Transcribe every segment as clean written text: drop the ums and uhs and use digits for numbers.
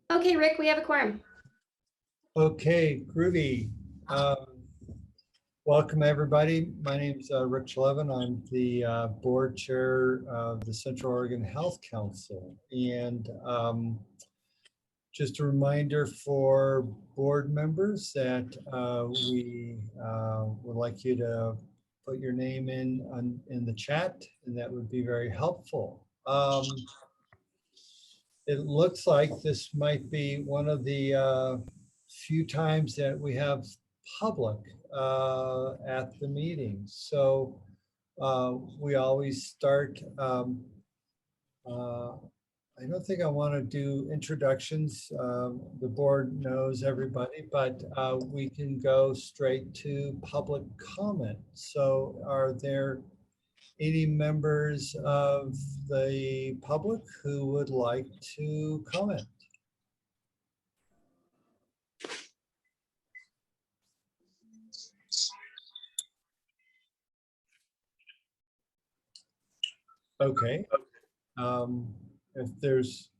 Okay, Rick, we have a quorum. Okay, groovy. Welcome everybody. My name is Rick Levin. I'm the board chair of the Central Oregon Health Council. And just a reminder for board members that we would like you to put your name in the chat, and that would be very helpful. It looks like this might be one of the few times that we have public at the meeting. So we always start, I don't think I want to do introductions. The board knows everybody, but we can go straight to public comment. So are there any members of the public who would like to comment? Okay. If there's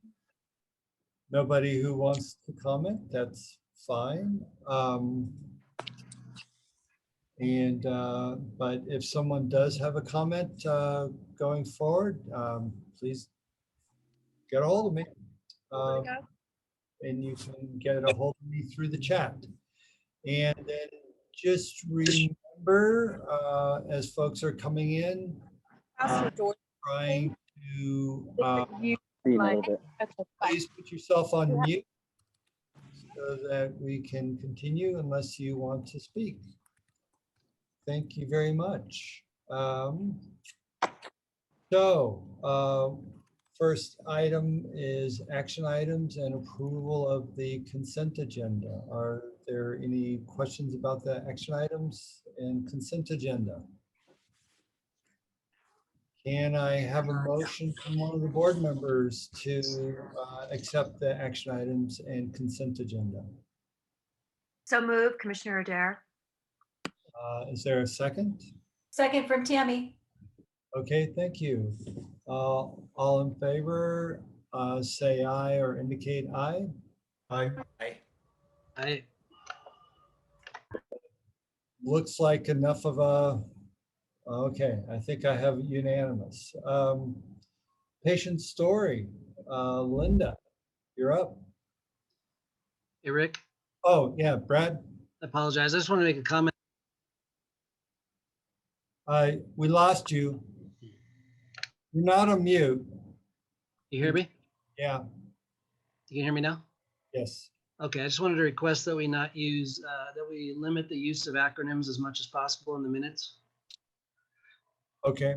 nobody who wants to comment, that's fine. But if someone does have a comment going forward, please get a hold of me. And you can get a hold of me through the chat. And then just remember, as folks are coming in, trying to please put yourself on mute so that we can continue unless you want to speak. Thank you very much. First item is action items and approval of the consent agenda. Are there any questions about the action items and consent agenda? Can I have a motion from one of the board members to accept the action items and consent agenda? So moved, Commissioner Adair. Is there a second? Second from Tammy. Okay, thank you. All in favor, say aye or indicate aye. Aye. Aye. Aye. Looks like enough of a, okay, I think I have unanimous. Patient story, Linda, you're up. Hey, Rick, Oh, yeah, Brad. I apologize. I just want to make a comment. We lost you. You're not on mute. You hear me? Yeah, You can hear me now? yes. Okay, I just wanted to request that we not use, that we limit the use of acronyms as much as possible in the minutes. Okay,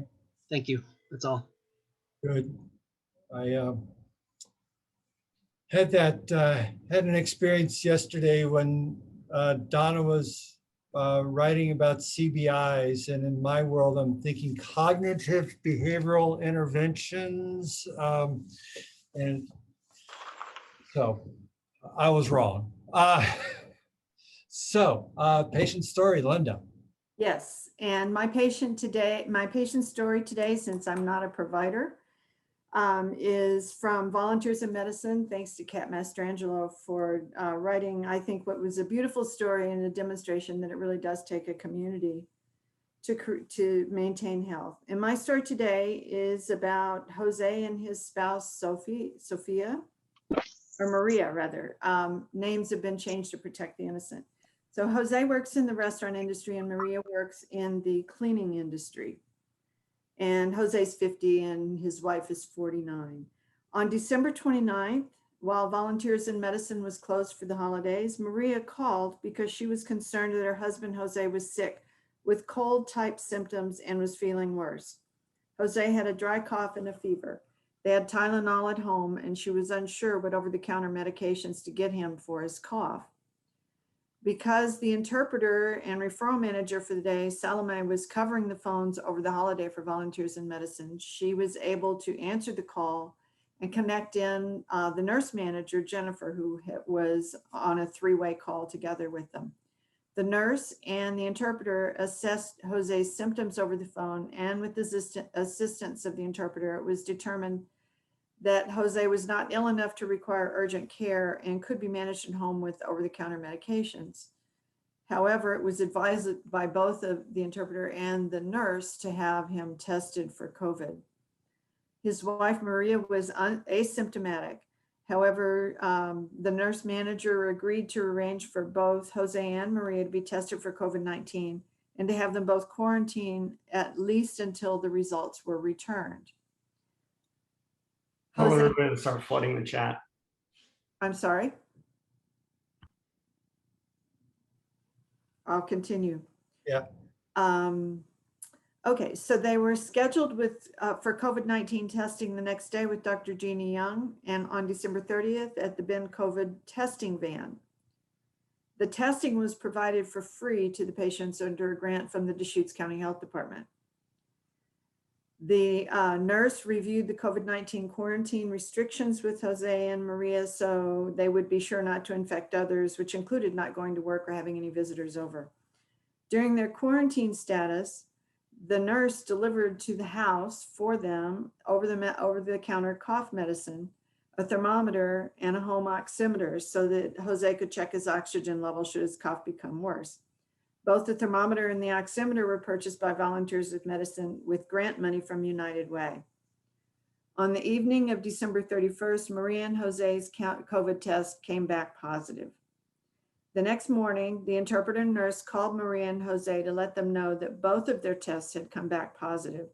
Thank you. That's all. good. I had an experience yesterday when Donna was writing about CBIs, and in my world, I'm thinking cognitive behavioral interventions, and so I was wrong. Patient story, Linda. Yes, and my patient story today, since I'm not a provider, is from Volunteers in Medicine. Thanks to Kat Mastrangelo for writing, I think, what was a beautiful story and a demonstration that it really does take a community to maintain health. And my story today is about Jose and his spouse, Sophia, or Maria rather. Names have been changed to protect the innocent. So Jose works in the restaurant industry and Maria works in the cleaning industry. And Jose's 50 and his wife is 49. On December 29th, while Volunteers in Medicine was closed for the holidays, Maria called because she was concerned that her husband Jose was sick with cold-type symptoms and was feeling worse. Jose had a dry cough and a fever. They had Tylenol at home and she was unsure what over-the-counter medications to get him for his cough. Because the interpreter and referral manager for the day, Salome, was covering the phones over the holiday for Volunteers in Medicine, she was able to answer the call and connect in the nurse manager, Jennifer, who was on a three-way call together with them. The nurse and the interpreter assessed Jose's symptoms over the phone, and with the assistance of the interpreter, it was determined that Jose was not ill enough to require urgent care and could be managed at home with over-the-counter medications. However, it was advised by both of the interpreter and the nurse to have him tested for COVID. His wife, Maria, was asymptomatic. However, the nurse manager agreed to arrange for both Jose and Maria to be tested for COVID-19 and to have them both quarantined at least until the results were returned. I'm Jose, going to start flooding the chat. I'm sorry. I'll continue. Yeah. Okay, so they were scheduled for COVID-19 testing the next day with Dr. Jeannie Young, and on December 30th at the Ben COVID testing van. The testing was provided for free to the patients under a grant from the Deschutes County Health Department. The nurse reviewed the COVID-19 quarantine restrictions with Jose and Maria so they would be sure not to infect others, which included not going to work or having any visitors over. During their quarantine status, the nurse delivered to the house for them over-the-counter cough medicine, a thermometer, and a home oximeter so that Jose could check his oxygen level should his cough become worse. Both the thermometer and the oximeter were purchased by Volunteers of Medicine with grant money from United Way. On the evening of December 31st, Maria and Jose's COVID test came back positive. The next morning, the interpreter and nurse called Maria and Jose to let them know that both of their tests had come back positive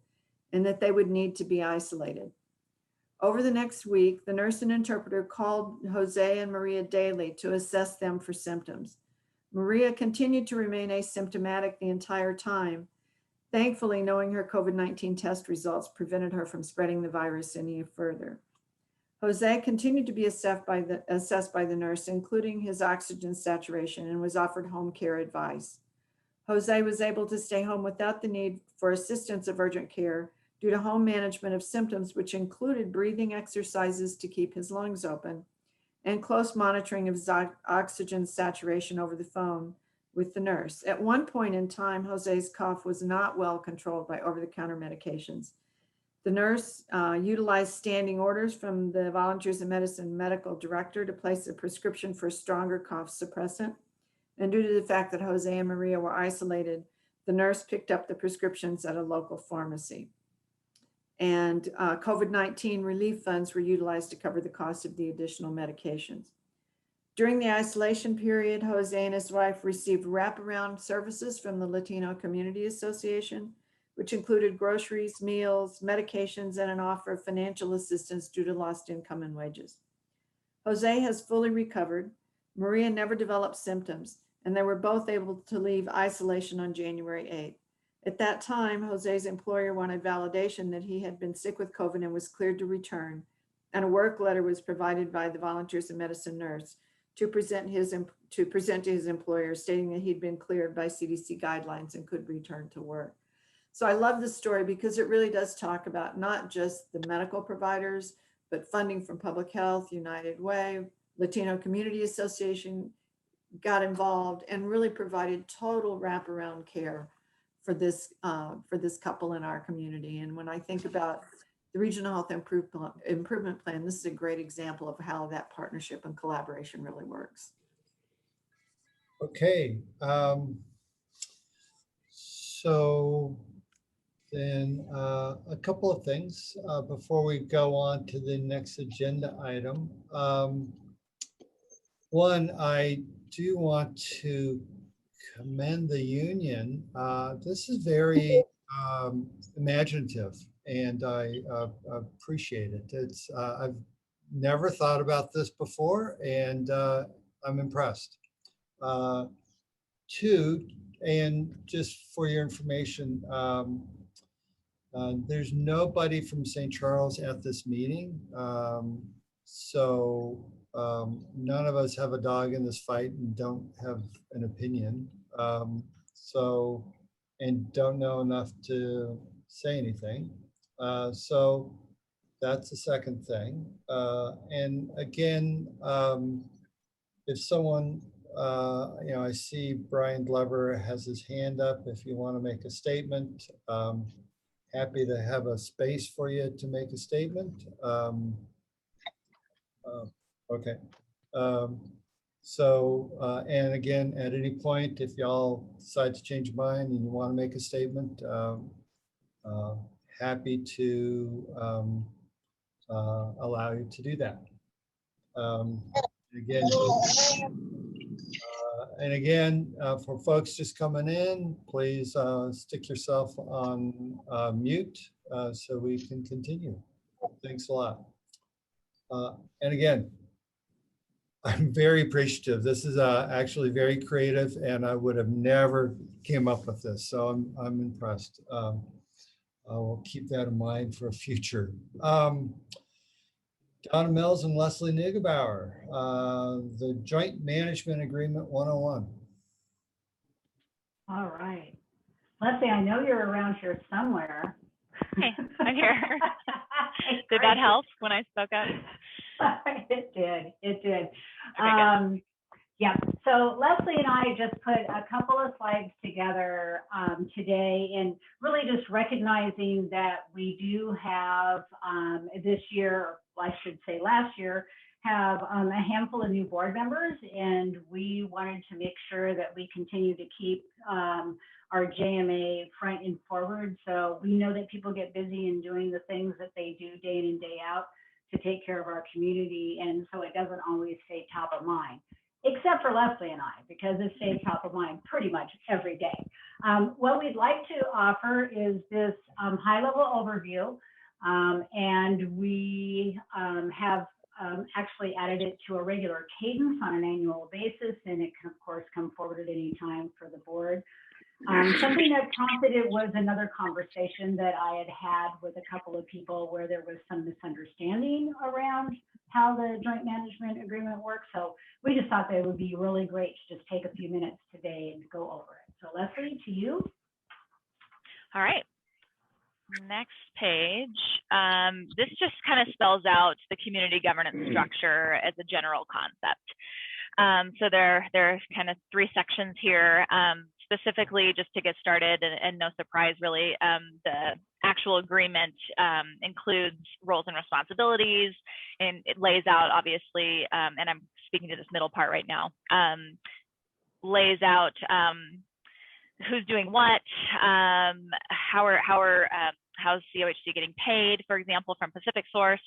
and that they would need to be isolated. Over the next week, the nurse and interpreter called Jose and Maria daily to assess them for symptoms. Maria continued to remain asymptomatic the entire time, thankfully knowing her COVID-19 test results prevented her from spreading the virus any further. Jose continued to be assessed by the nurse, including his oxygen saturation, and was offered home care advice. Jose was able to stay home without the need for assistance of urgent care due to home management of symptoms, which included breathing exercises to keep his lungs open and close monitoring of his oxygen saturation over the phone with the nurse. At one point in time, Jose's cough was not well controlled by over-the-counter medications. The nurse utilized standing orders from the Volunteers of Medicine medical director to place a prescription for stronger cough suppressant. And due to the fact that Jose and Maria were isolated, the nurse picked up the prescriptions at a local pharmacy. And COVID-19 relief funds were utilized to cover the cost of the additional medications. During the isolation period, Jose and his wife received wraparound services from the Latino Community Association, which included groceries, meals, medications, and an offer of financial assistance due to lost income and wages. Jose has fully recovered. Maria never developed symptoms, and they were both able to leave isolation on January 8th. At that time, Jose's employer wanted validation that he had been sick with COVID and was cleared to return, and a work letter was provided by the Volunteers of Medicine nurse to present to his employer stating that he'd been cleared by CDC guidelines and could return to work. So I love this story because it really does talk about not just the medical providers, but funding from Public Health, United Way, Latino Community Association got involved and really provided total wraparound care for this couple in our community. And when I think about the Regional Health Improvement Plan, this is a great example of how that partnership and collaboration really works. Okay. So then a couple of things before we go on to the next agenda item. One, I do want to commend the union. This is very imaginative, and I appreciate it. It's I've never thought about this before, and I'm impressed. Two, and just for your information, there's nobody from St. Charles at this meeting. So none of us have a dog in this fight and don't have an opinion. And don't know enough to say anything. So that's the second thing. And again, if someone, I see Brian Glover has his hand up. If you want to make a statement, happy to have a space for you to make a statement. Okay. And again, at any point, if y'all decide to change your mind and you want to make a statement, happy to allow you to do that. Again, for folks just coming in, please stick yourself on mute so we can continue. Thanks a lot. And again, I'm very appreciative. This is actually very creative, and I would have never came up with this. So I'm impressed. I will keep that in mind for a future. Donna Mills and Leslie Neugebauer, the Joint Management Agreement 101. All right. Leslie, I know you're around here somewhere. Hey, I'm here. Did that help when I spoke up? It did. It did. Okay, Yeah. So Leslie and I just put a couple of slides together today, and really just recognizing that we do have this year, I should say last year, have a handful of new board members, and we wanted to make sure that we continue to keep our JMA front and forward. So we know that people get busy in doing the things that they do day in and day out to take care of our community, and so it doesn't always stay top of mind, except for Leslie and I, because it stays top of mind pretty much every day. What we'd like to offer is this high-level overview, and we have actually added it to a regular cadence on an annual basis, and it can, of course, come forward at any time for the board. Something that prompted it was another conversation that I had with a couple of people where there was some misunderstanding around how the joint management agreement works. So we just thought that it would be really great to just take a few minutes today and go over it. So Leslie, to you. All right. Next page. This just kind of spells out the community governance structure as a general concept. So there are kind of three sections here. Specifically, just to get started, and no surprise really, the actual agreement includes roles and responsibilities, and it lays out, obviously, and I'm speaking to this middle part right now, lays out who's doing what, how's COHC getting paid, for example, from Pacific Source,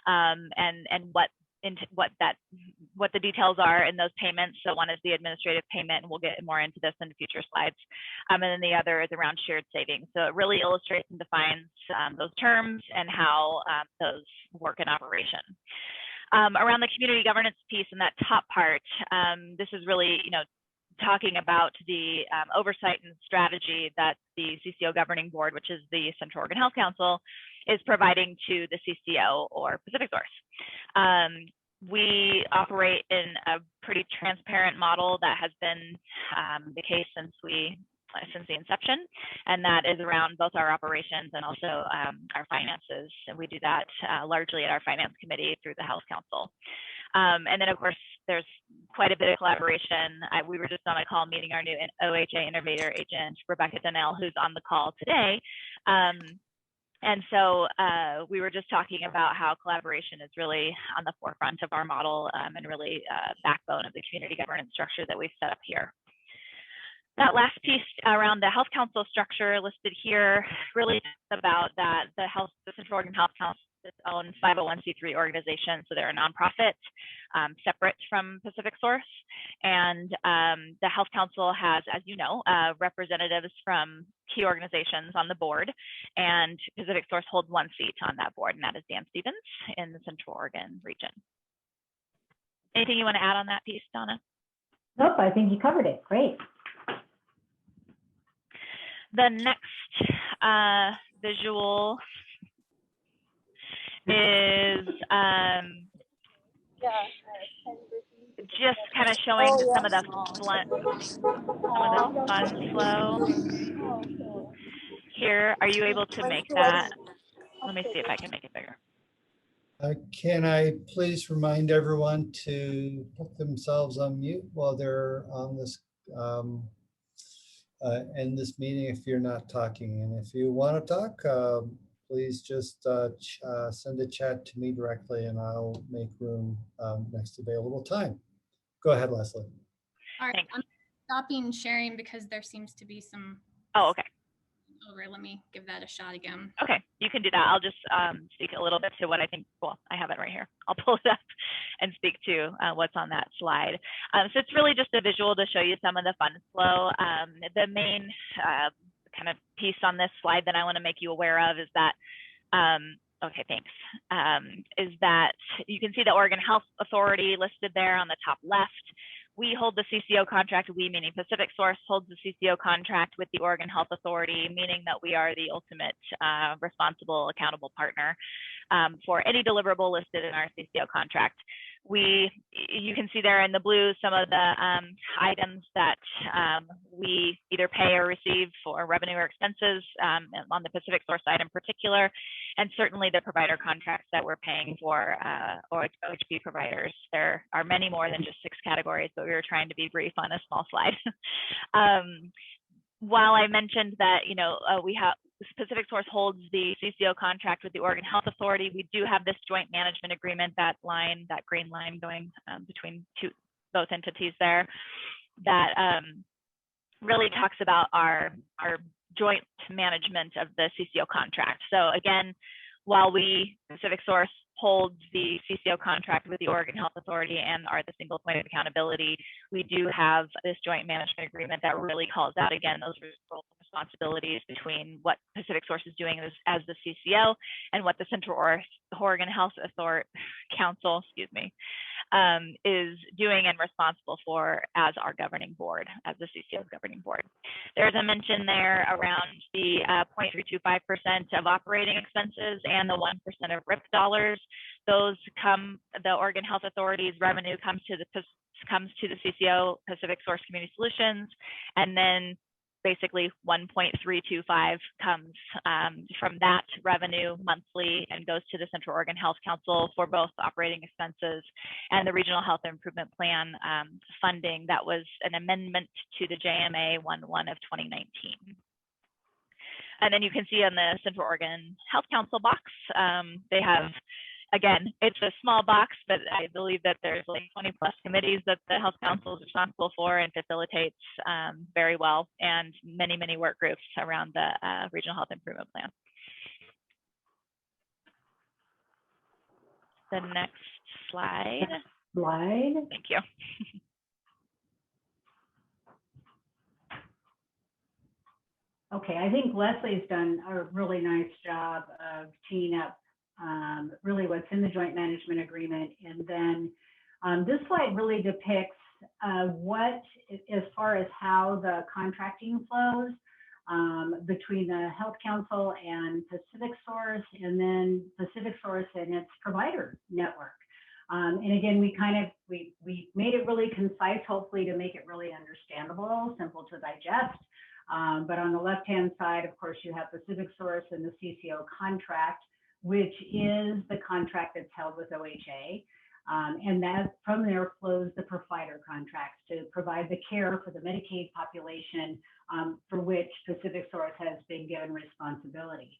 and what the details are in those payments. So one is the administrative payment, and we'll get more into this in future slides. And then the other is around shared savings. So it really illustrates and defines those terms and how those work in operation. Around the community governance piece in that top part, this is really, talking about the oversight and strategy that the CCO governing board, which is the Central Oregon Health Council, is providing to the CCO or Pacific Source. We operate in a pretty transparent model that has been the case since the inception, and that is around both our operations and also our finances. And we do that largely at our finance committee through the Health Council. And then, of course, there's quite a bit of collaboration. We were just on a call meeting our new OHA innovator agent, Rebecca Donnell, who's on the call today. And so we were just talking about how collaboration is really on the forefront of our model and really backbone of the community governance structure that we've set up here. That last piece around the Health Council structure listed here really about that the Central Oregon Health Council is its own 501c3 organization, so they're a nonprofit separate from Pacific Source. And the Health Council has, as you know, representatives from key organizations on the board, and Pacific Source holds one seat on that board, and that is Dan Stevens in the Central Oregon region. Anything you want to add on that piece, Donna? Nope, I think you covered it. Great. The next visual is just kind of showing some of the fund flow. Here, are you able to make that? Let me see if I can make it bigger. Can I please remind everyone to put themselves on mute while they're on this in this meeting if you're not talking, and if you want to talk, please just send a chat to me directly and I'll make room next available time. Go ahead, Leslie. All right, Thanks. I'm stopping sharing because there seems to be some Oh, okay. over. Let me give that a shot again. Okay, you can do that. I'll just speak a little bit to what I think. Well, I have it right here. I'll pull it up and speak to what's on that slide. So it's really just a visual to show you some of the fund flow. The main kind of piece on this slide that I want to make you aware of is that, okay, thanks, is that you can see the Oregon Health Authority listed there on the top left. We hold the CCO contract, we meaning Pacific Source holds the CCO contract with the Oregon Health Authority, meaning that we are the ultimate responsible, accountable partner for any deliverable listed in our CCO contract. You can see there in the blue some of the items that we either pay or receive for revenue or expenses on the Pacific Source side in particular, and certainly the provider contracts that we're paying for OHP providers. There are many more than just 6 categories, but we were trying to be brief on a small slide. While I mentioned that, we have Pacific Source holds the CCO contract with the Oregon Health Authority, we do have this joint management agreement, that green line going between both entities there, that really talks about our joint management of the CCO contract. So again, while Pacific Source holds the CCO contract with the Oregon Health Authority and are the single point of accountability, we do have this joint management agreement that really calls out, again, those responsibilities between what Pacific Source is doing as the CCO and what the Central Oregon Health Council, is doing and responsible for as our governing board, as the CCO's governing board. There's a mention there around the 0.325% of operating expenses and the 1% of RIP dollars. Those the Oregon Health Authority's revenue comes to the CCO, Pacific Source Community Solutions, and then basically 1.325 comes from that revenue monthly and goes to the Central Oregon Health Council for both operating expenses and the Regional Health Improvement Plan funding that was an amendment to the Jma 11 of 2019. And then you can see on the Central Oregon Health Council box, they have, again, it's a small box, but I believe that there's like 20 plus committees that the Health Council is responsible for and facilitates very well, and many, many work groups around the Regional Health Improvement Plan. The next slide. Thank you. Okay, I think Leslie's done a really nice job of teeing up really what's in the joint management agreement. And then this slide really depicts what, as far as how the contracting flows between the Health Council and Pacific Source, and then Pacific Source and its provider network. And again, we made it really concise, hopefully to make it really understandable, simple to digest. But on the left-hand side, of course, you have Pacific Source and the CCO contract, which is the contract that's held with OHA. And that from there flows the provider contracts to provide the care for the Medicaid population for which Pacific Source has been given responsibility.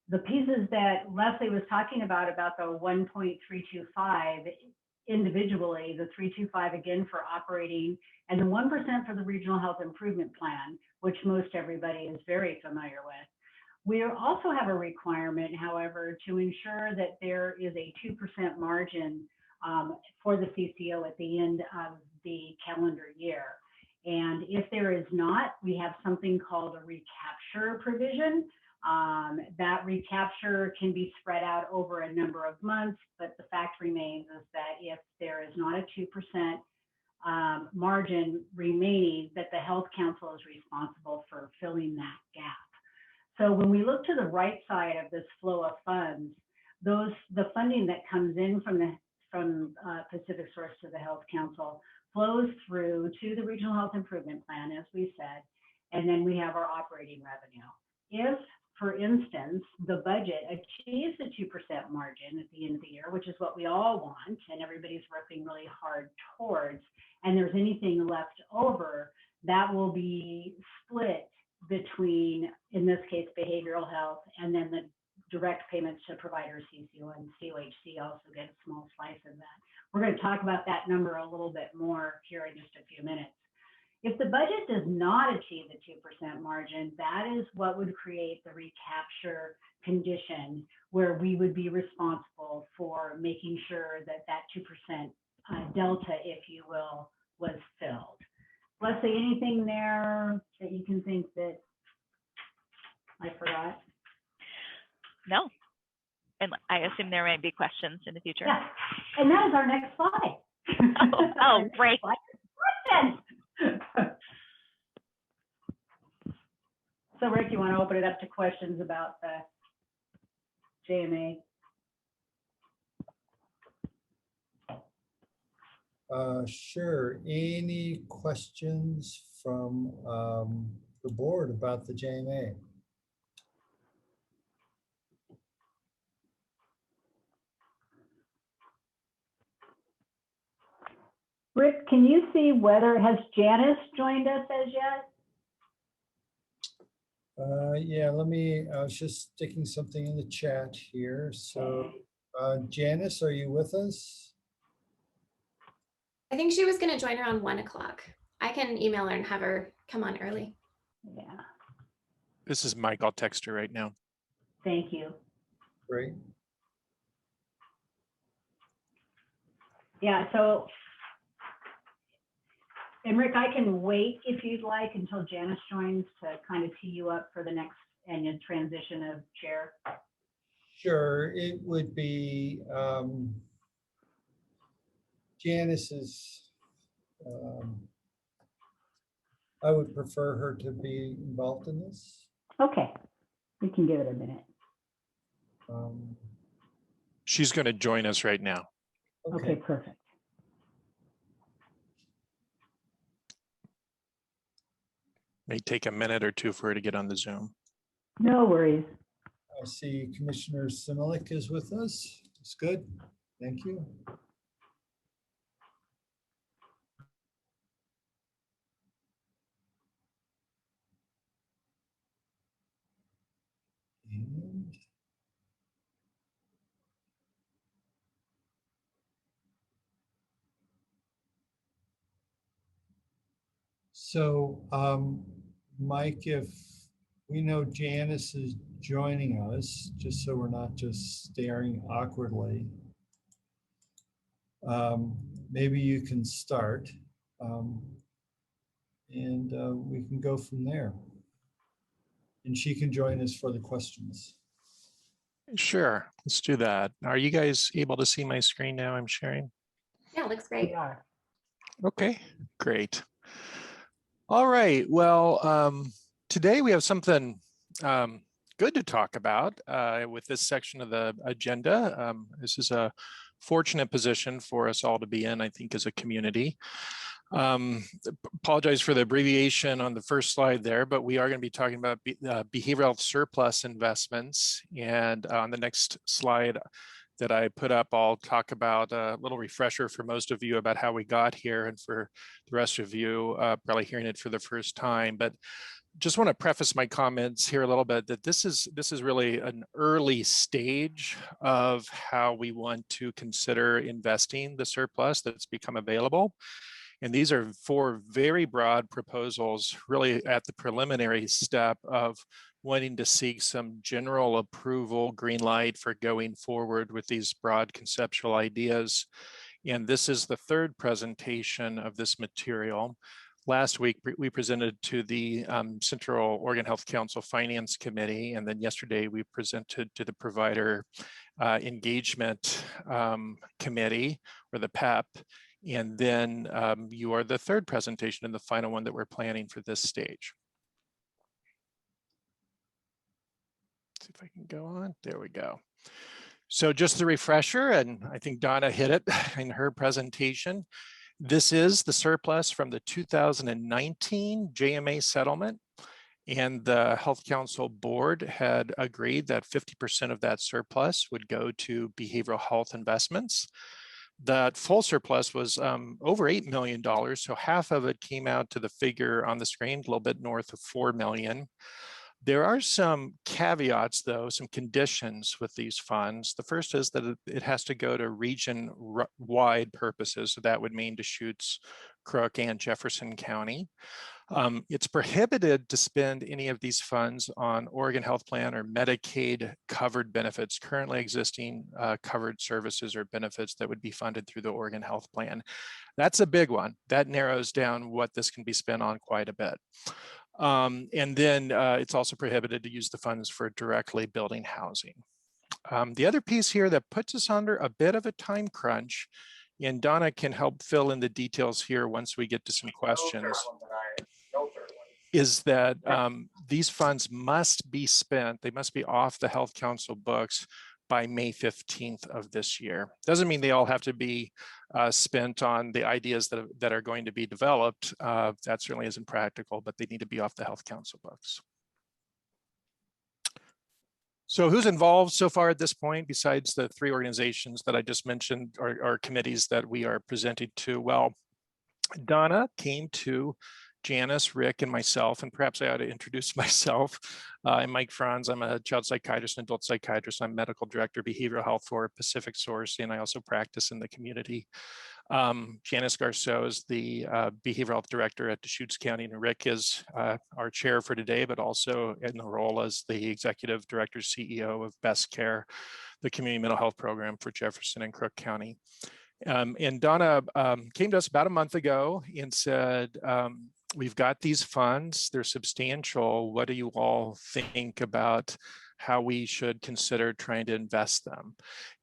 The pieces that Leslie was talking about the 1.325 individually, the 325 again for operating, and the 1% for the Regional Health Improvement Plan, which most everybody is very familiar with. We also have a requirement, however, to ensure that there is a 2% margin for the CCO at the end of the calendar year. And if there is not, we have something called a recapture provision. That recapture can be spread out over a number of months, but the fact remains is that if there is not a 2% margin remaining, that the Health Council is responsible for filling that gap. So when we look to the right side of this flow of funds, the funding that comes in from Pacific Source to the Health Council flows through to the Regional Health Improvement Plan, as we said, and then we have our operating revenue. If, for instance, the budget achieves a 2% margin at the end of the year, which is what we all want, and everybody's working really hard towards, and there's anything left over, that will be split between, in this case, behavioral health, and then the direct payments to providers, CCO and COHC also get a small slice of that. We're going to talk about that number a little bit more here in just a few minutes. If the budget does not achieve the 2% margin, that is what would create the recapture condition where we would be responsible for making sure that that 2% delta, if you will, was filled. Leslie, anything there that you can think that I forgot? No. And I assume there may be questions in the future. Yeah, and that is our next slide. Oh, great. Questions. So Rick, you want to open it up to questions about the JMA? Sure. Any questions from the board about the JMA? Rick, can you see whether, has Janice joined us as yet? Yeah, I was just sticking something in the chat here. So Janice, are you with us? I think she was going to join around 1 o'clock. I can email her and have her come on early. Yeah, This is Mike. I'll text her right now. thank you. Great. Yeah, so, and Rick, I can wait if you'd like until Janice joins to kind of tee you up for the next annual transition of chair. Sure, it would be Janice's. I would prefer her to be involved in this. Okay, we can give it a minute. She's going to join us right now. Okay, perfect. May take a minute or two for her to get on the Zoom. No worries. I see Commissioner Similik is with us. It's good. Thank you. And so, Mike, if we know Janice is joining us, just so we're not just staring awkwardly, maybe you can start, and we can go from there. And she can join us for the questions. Sure, let's do that. Are you guys able to see my screen now? I'm sharing. Yeah, looks great. We are. Okay, great. All right, well, today we have something good to talk about with this section of the agenda. This is a fortunate position for us all to be in, I think, as a community. Apologize for the abbreviation on the first slide there, but we are going to be talking about behavioral health surplus investments. And on the next slide that I put up, I'll talk about a little refresher for most of you about how we got here, and for the rest of you probably hearing it for the first time. But just want to preface my comments here a little bit that this is really an early stage of how we want to consider investing the surplus that's become available. And these are 4 very broad proposals, really at the preliminary step of wanting to seek some general approval, green light for going forward with these broad conceptual ideas. And this is the 3rd presentation of this material. Last week, we presented to the Central Oregon Health Council Finance Committee, and then yesterday we presented to the Provider Engagement Committee, or the PEP. And then you are the 3rd presentation and the final one that we're planning for this stage. Let's see if I can go on. There we go. So just a refresher, and I think Donna hit it in her presentation. This is the surplus from the 2019 Jma settlement. And the Health Council Board had agreed that 50% of that surplus would go to behavioral health investments. That full surplus was over $8 million, so half of it came out to the figure on the screen, a little bit north of $4 million. There are some caveats, though, some conditions with these funds. The first is that it has to go to region-wide purposes. So that would mean Deschutes, Crook, and Jefferson County. It's prohibited to spend any of these funds on Oregon Health Plan or Medicaid covered benefits, currently existing covered services or benefits that would be funded through the Oregon Health Plan. That's a big one. That narrows down what this can be spent on quite a bit. And then it's also prohibited to use the funds for directly building housing. The other piece here that puts us under a bit of a time crunch, and Donna can help fill in the details here once we get to some questions, is that these funds must be spent, they must be off the Health Council books by May 15th of this year. Doesn't mean they all have to be spent on the ideas that are going to be developed. That certainly isn't practical, but they need to be off the Health Council books. So who's involved so far at this point, besides the 3 organizations that I just mentioned, or committees that we are presenting to? Well, Donna came to Janice, Rick, and myself, and perhaps I ought to introduce myself. I'm Mike Franz. I'm a child psychiatrist and adult psychiatrist. I'm medical director, behavioral health for Pacific Source, and I also practice in the community. Janice Garceau is the behavioral health director at Deschutes County, and Rick is our chair for today, but also in the role as the executive director, CEO of Best Care, the community mental health program for Jefferson and Crook County. And Donna came to us about a month ago and said, we've got these funds, they're substantial. What do you all think about how we should consider trying to invest them?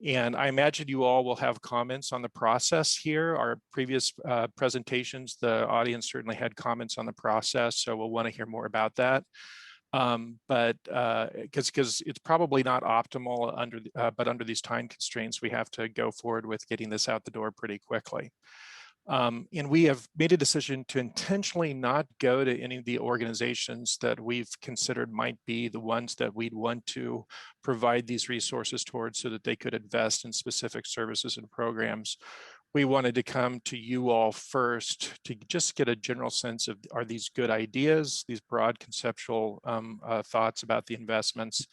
And I imagine you all will have comments on the process here. Our previous presentations, the audience certainly had comments on the process, so we'll want to hear more about that. But because it's probably not optimal under, but under these time constraints, we have to go forward with getting this out the door pretty quickly. And we have made a decision to intentionally not go to any of the organizations that we've considered might be the ones that we'd want to provide these resources towards so that they could invest in specific services and programs. We wanted to come to you all first to just get a general sense of, are these good ideas, these broad conceptual thoughts about the investments?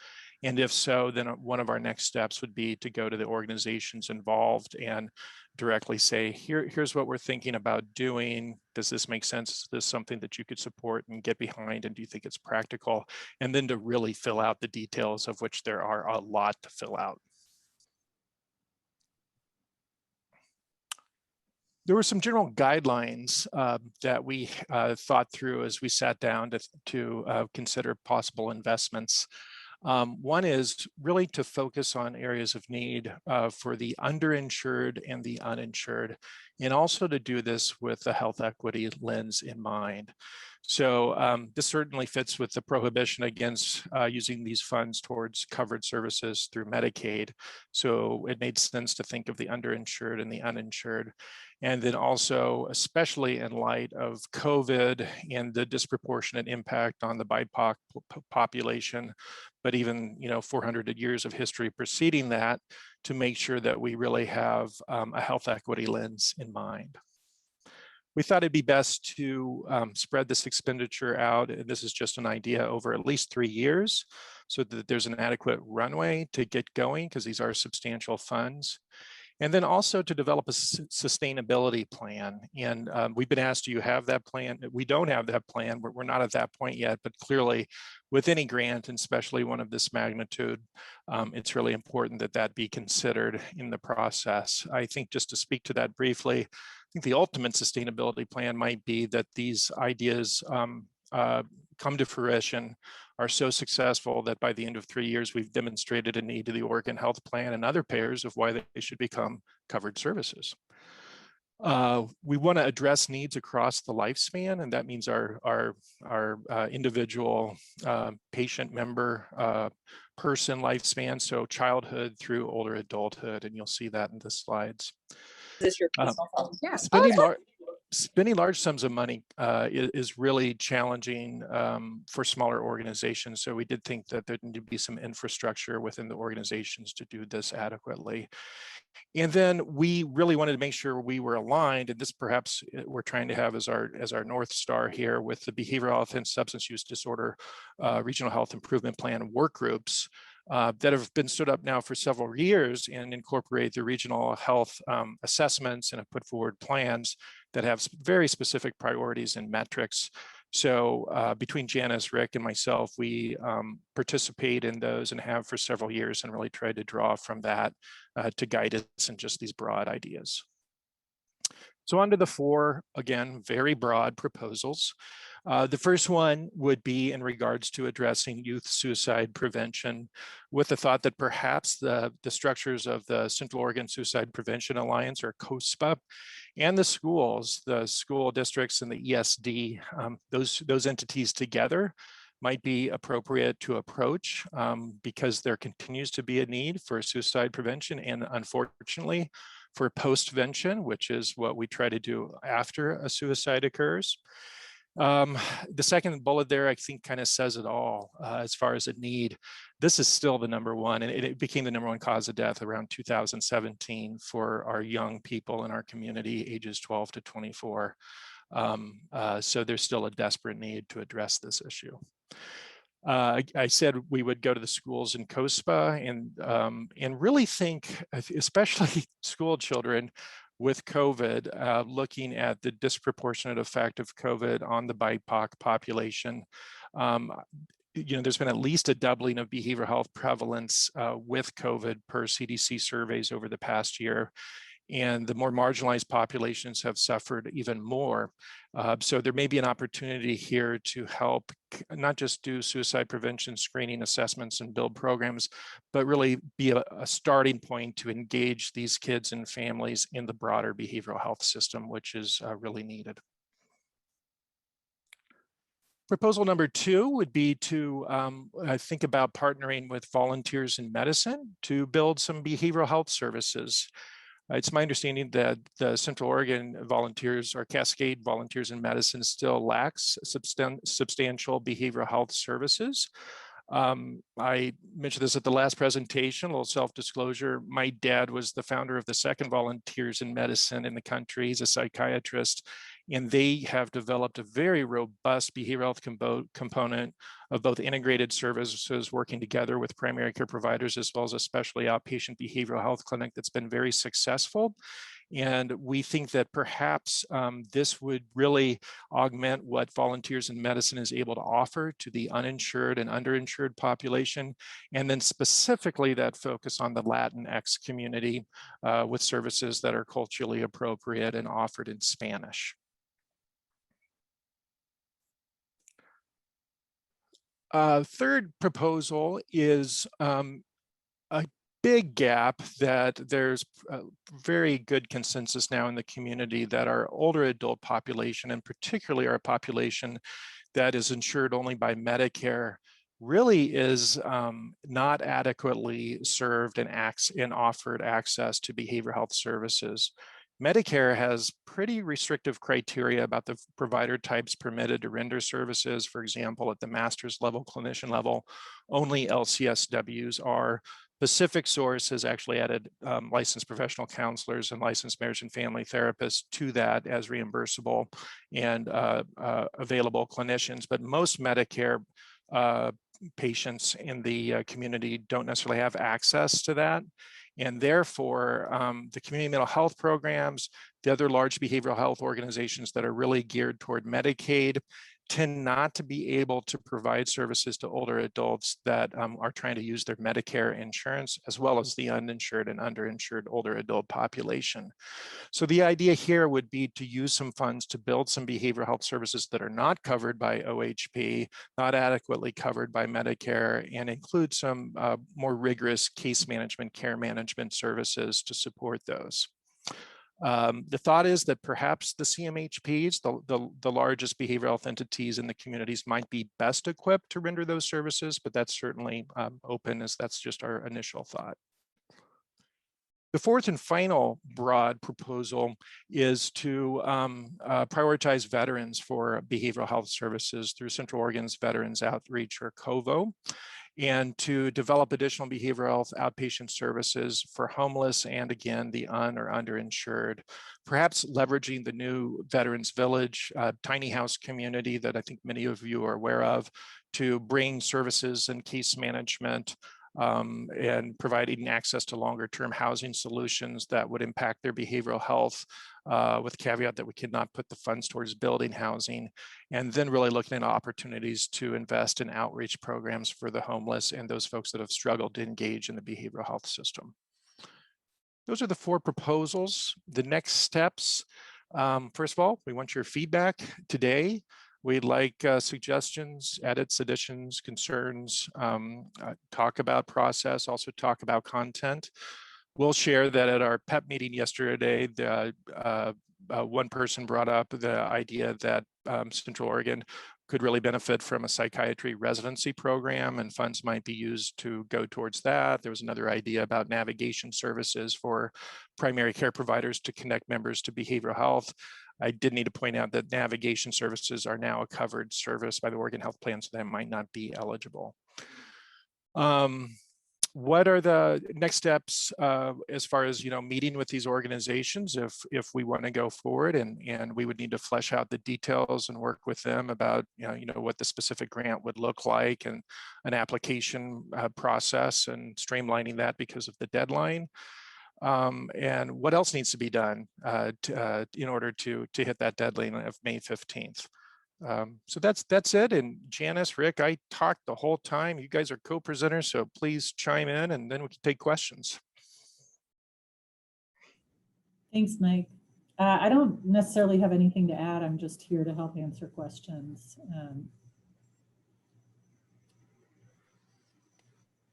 And if so, then one of our next steps would be to go to the organizations involved and directly say, here's what we're thinking about doing. Does this make sense? Is this something that you could support and get behind? And do you think it's practical? And then to really fill out the details, of which there are a lot to fill out. There were some general guidelines that we thought through as we sat down to consider possible investments. One is really to focus on areas of need for the underinsured and the uninsured, and also to do this with the health equity lens in mind. So this certainly fits with the prohibition against using these funds towards covered services through Medicaid. So it made sense to think of the underinsured and the uninsured. And then also, especially in light of COVID and the disproportionate impact on the BIPOC population, but even 400 years of history preceding that, to make sure that we really have a health equity lens in mind. We thought it'd be best to spread this expenditure out, and this is just an idea, over at least 3 years, so that there's an adequate runway to get going, because these are substantial funds. And then also to develop a sustainability plan. And we've been asked, do you have that plan? We don't have that plan. We're not at that point yet, but clearly with any grant, and especially one of this magnitude, it's really important that that be considered in the process. I think, just to speak to that briefly, I think the ultimate sustainability plan might be that these ideas come to fruition, are so successful that by the end of 3 years, we've demonstrated a need to the Oregon Health Plan and other payers of why they should become covered services. We want to address needs across the lifespan, and that means our individual patient member person lifespan, so childhood through older adulthood, and you'll see that in the slides. Is this your personal phone? Yeah. Spending large sums of money is really challenging for smaller organizations. So we did think that there needed to be some infrastructure within the organizations to do this adequately. And then we really wanted to make sure we were aligned, and this perhaps we're trying to have as our North Star here with the Behavioral Health and Substance Use Disorder Regional Health Improvement Plan work groups that have been stood up now for several years and incorporate the regional health assessments and have put forward plans that have very specific priorities and metrics. So between Janice, Rick, and myself, we participate in those and have for several years and really tried to draw from that to guide us in just these broad ideas. So on to the four, again, very broad proposals. The first one would be in regards to addressing youth suicide prevention with the thought that perhaps the structures of the Central Oregon Suicide Prevention Alliance, or COSPA, and the schools, the school districts and the ESD, those entities together might be appropriate to approach because there continues to be a need for suicide prevention and, unfortunately, for postvention, which is what we try to do after a suicide occurs. The second bullet there, I think, kind of says it all as far as a need. This is still the number one, and it became the number one cause of death around 2017 for our young people in our community, ages 12 to 24. So there's still a desperate need to address this issue. I said we would go to the schools in COSPA and really think, especially school children with COVID, looking at the disproportionate effect of COVID on the BIPOC population. There's been at least a doubling of behavioral health prevalence with COVID per CDC surveys over the past year. And the more marginalized populations have suffered even more. So there may be an opportunity here to help not just do suicide prevention screening assessments and build programs, but really be a starting point to engage these kids and families in the broader behavioral health system, which is really needed. Proposal number two would be to think about partnering with volunteers in medicine to build some behavioral health services. It's my understanding that the Central Oregon volunteers, or Cascade Volunteers in Medicine, still lacks substantial behavioral health services. I mentioned this at the last presentation, a little self-disclosure. My dad was the founder of the second Volunteers in Medicine in the country. He's a psychiatrist, and they have developed a very robust behavioral health component of both integrated services working together with primary care providers, as well as a specialty outpatient behavioral health clinic that's been very successful. And we think that perhaps this would really augment what Volunteers in Medicine is able to offer to the uninsured and underinsured population, and then specifically that focus on the Latinx community with services that are culturally appropriate and offered in Spanish. Third proposal is a big gap that there's a very good consensus now in the community that our older adult population, and particularly our population that is insured only by Medicare, really is not adequately served and offered access to behavioral health services. Medicare has pretty restrictive criteria about the provider types permitted to render services. For example, at the master's level, clinician level, only LCSWs are. Pacific Source has actually added licensed professional counselors and licensed marriage and family therapists to that as reimbursable and available clinicians. But most Medicare patients in the community don't necessarily have access to that. And therefore, the community mental health programs, the other large behavioral health organizations that are really geared toward Medicaid, tend not to be able to provide services to older adults that are trying to use their Medicare insurance, as well as the uninsured and underinsured older adult population. So the idea here would be to use some funds to build some behavioral health services that are not covered by OHP, not adequately covered by Medicare, and include some more rigorous case management, care management services to support those. The thought is that perhaps the CMHPs, the largest behavioral health entities in the communities, might be best equipped to render those services, but that's certainly open, as that's just our initial thought. The fourth and final broad proposal is to prioritize veterans for behavioral health services through Central Oregon's Veterans Outreach, or COVO. and to develop additional behavioral health outpatient services for homeless and, again, the or underinsured. Perhaps leveraging the new Veterans Village tiny house community that I think many of you are aware of to bring services and case management and providing access to longer term housing solutions that would impact their behavioral health, with caveat that we cannot put the funds towards building housing, and then really looking at opportunities to invest in outreach programs for the homeless and those folks that have struggled to engage in the behavioral health system. Those are the 4 proposals. The next steps, first of all, we want your feedback today. We'd like suggestions, edits, additions, concerns, talk about process, also talk about content. We'll share that at our PEP meeting yesterday, one person brought up the idea that Central Oregon could really benefit from a psychiatry residency program, and funds might be used to go towards that. There was another idea about navigation services for primary care providers to connect members to behavioral health. I did need to point out that navigation services are now a covered service by the Oregon Health Plan, so that might not be eligible. What are the next steps as far as meeting with these organizations if we want to go forward, and we would need to flesh out the details and work with them about what the specific grant would look like and an application process and streamlining that because of the deadline. And what else needs to be done in order to hit that deadline of May 15th. So that's it. And Janice, Rick, I talked the whole time. You guys are co-presenters, so please chime in and then we can take questions. Thanks, Mike. I don't necessarily have anything to add. I'm just here to help answer questions.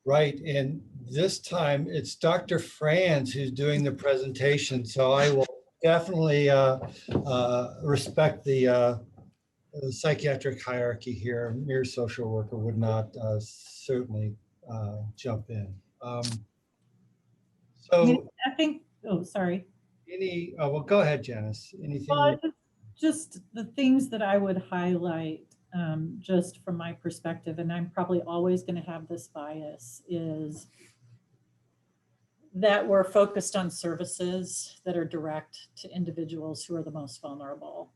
Right, and this time it's Dr. Franz who's doing the presentation, so I will definitely respect the psychiatric hierarchy here. Mere social worker would not certainly jump in. So I think, oh, sorry. Well, go ahead, Janice. Anything? Well, just the things that I would highlight just from my perspective, and I'm probably always going to have this bias, is that we're focused on services that are direct to individuals who are the most vulnerable.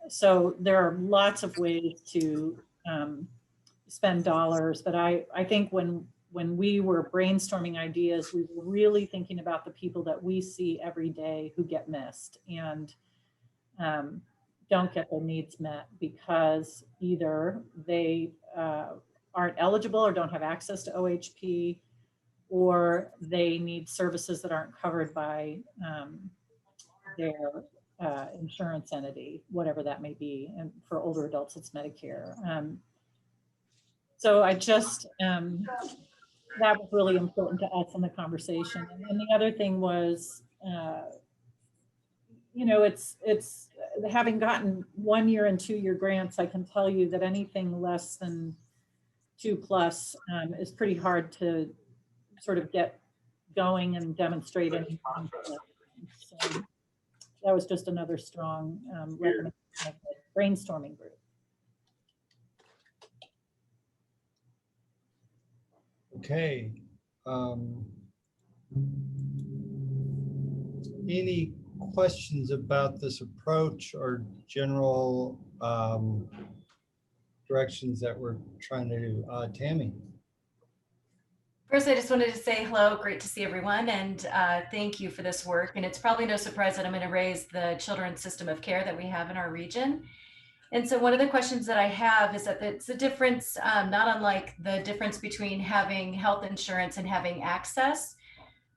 So there are lots of ways to spend dollars, but I think when we were brainstorming ideas, we were really thinking about the people that we see every day who get missed and don't get their needs met because either they aren't eligible or don't have access to OHP, or they need services that aren't covered by their insurance entity, whatever that may be. And for older adults, it's Medicare. So I just, that was really important to us in the conversation. And the other thing was, it's having gotten 1-year and 2-year grants, I can tell you that anything less than 2+ is pretty hard to sort of get going and demonstrate anything. So that was just another strong recommendation of the brainstorming group. Okay. Any questions about this approach or general directions that we're trying to do? Tammy. First, I just wanted to say hello, great to see everyone, and thank you for this work. And it's probably no surprise that I'm going to raise the children's system of care that we have in our region. And so one of the questions that I have is that it's a difference, not unlike the difference between having health insurance and having access.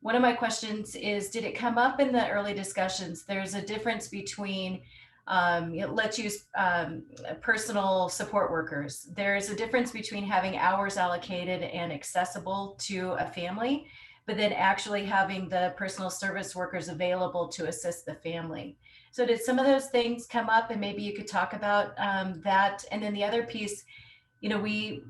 One of my questions is, did it come up in the early discussions? There's a difference between, let's use personal support workers. There's a difference between having hours allocated and accessible to a family, but then actually having the personal service workers available to assist the family. So did some of those things come up, and maybe you could talk about that? And then the other piece, we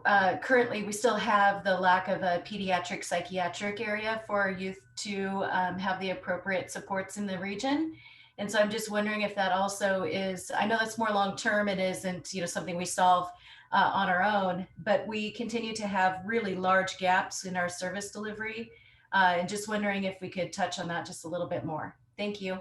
currently, we still have the lack of a pediatric psychiatric area for our youth to have the appropriate supports in the region. And so I'm just wondering if that also is, I know that's more long-term, it isn't, something we solve on our own, but we continue to have really large gaps in our service delivery. And just wondering if we could touch on that just a little bit more. Thank you.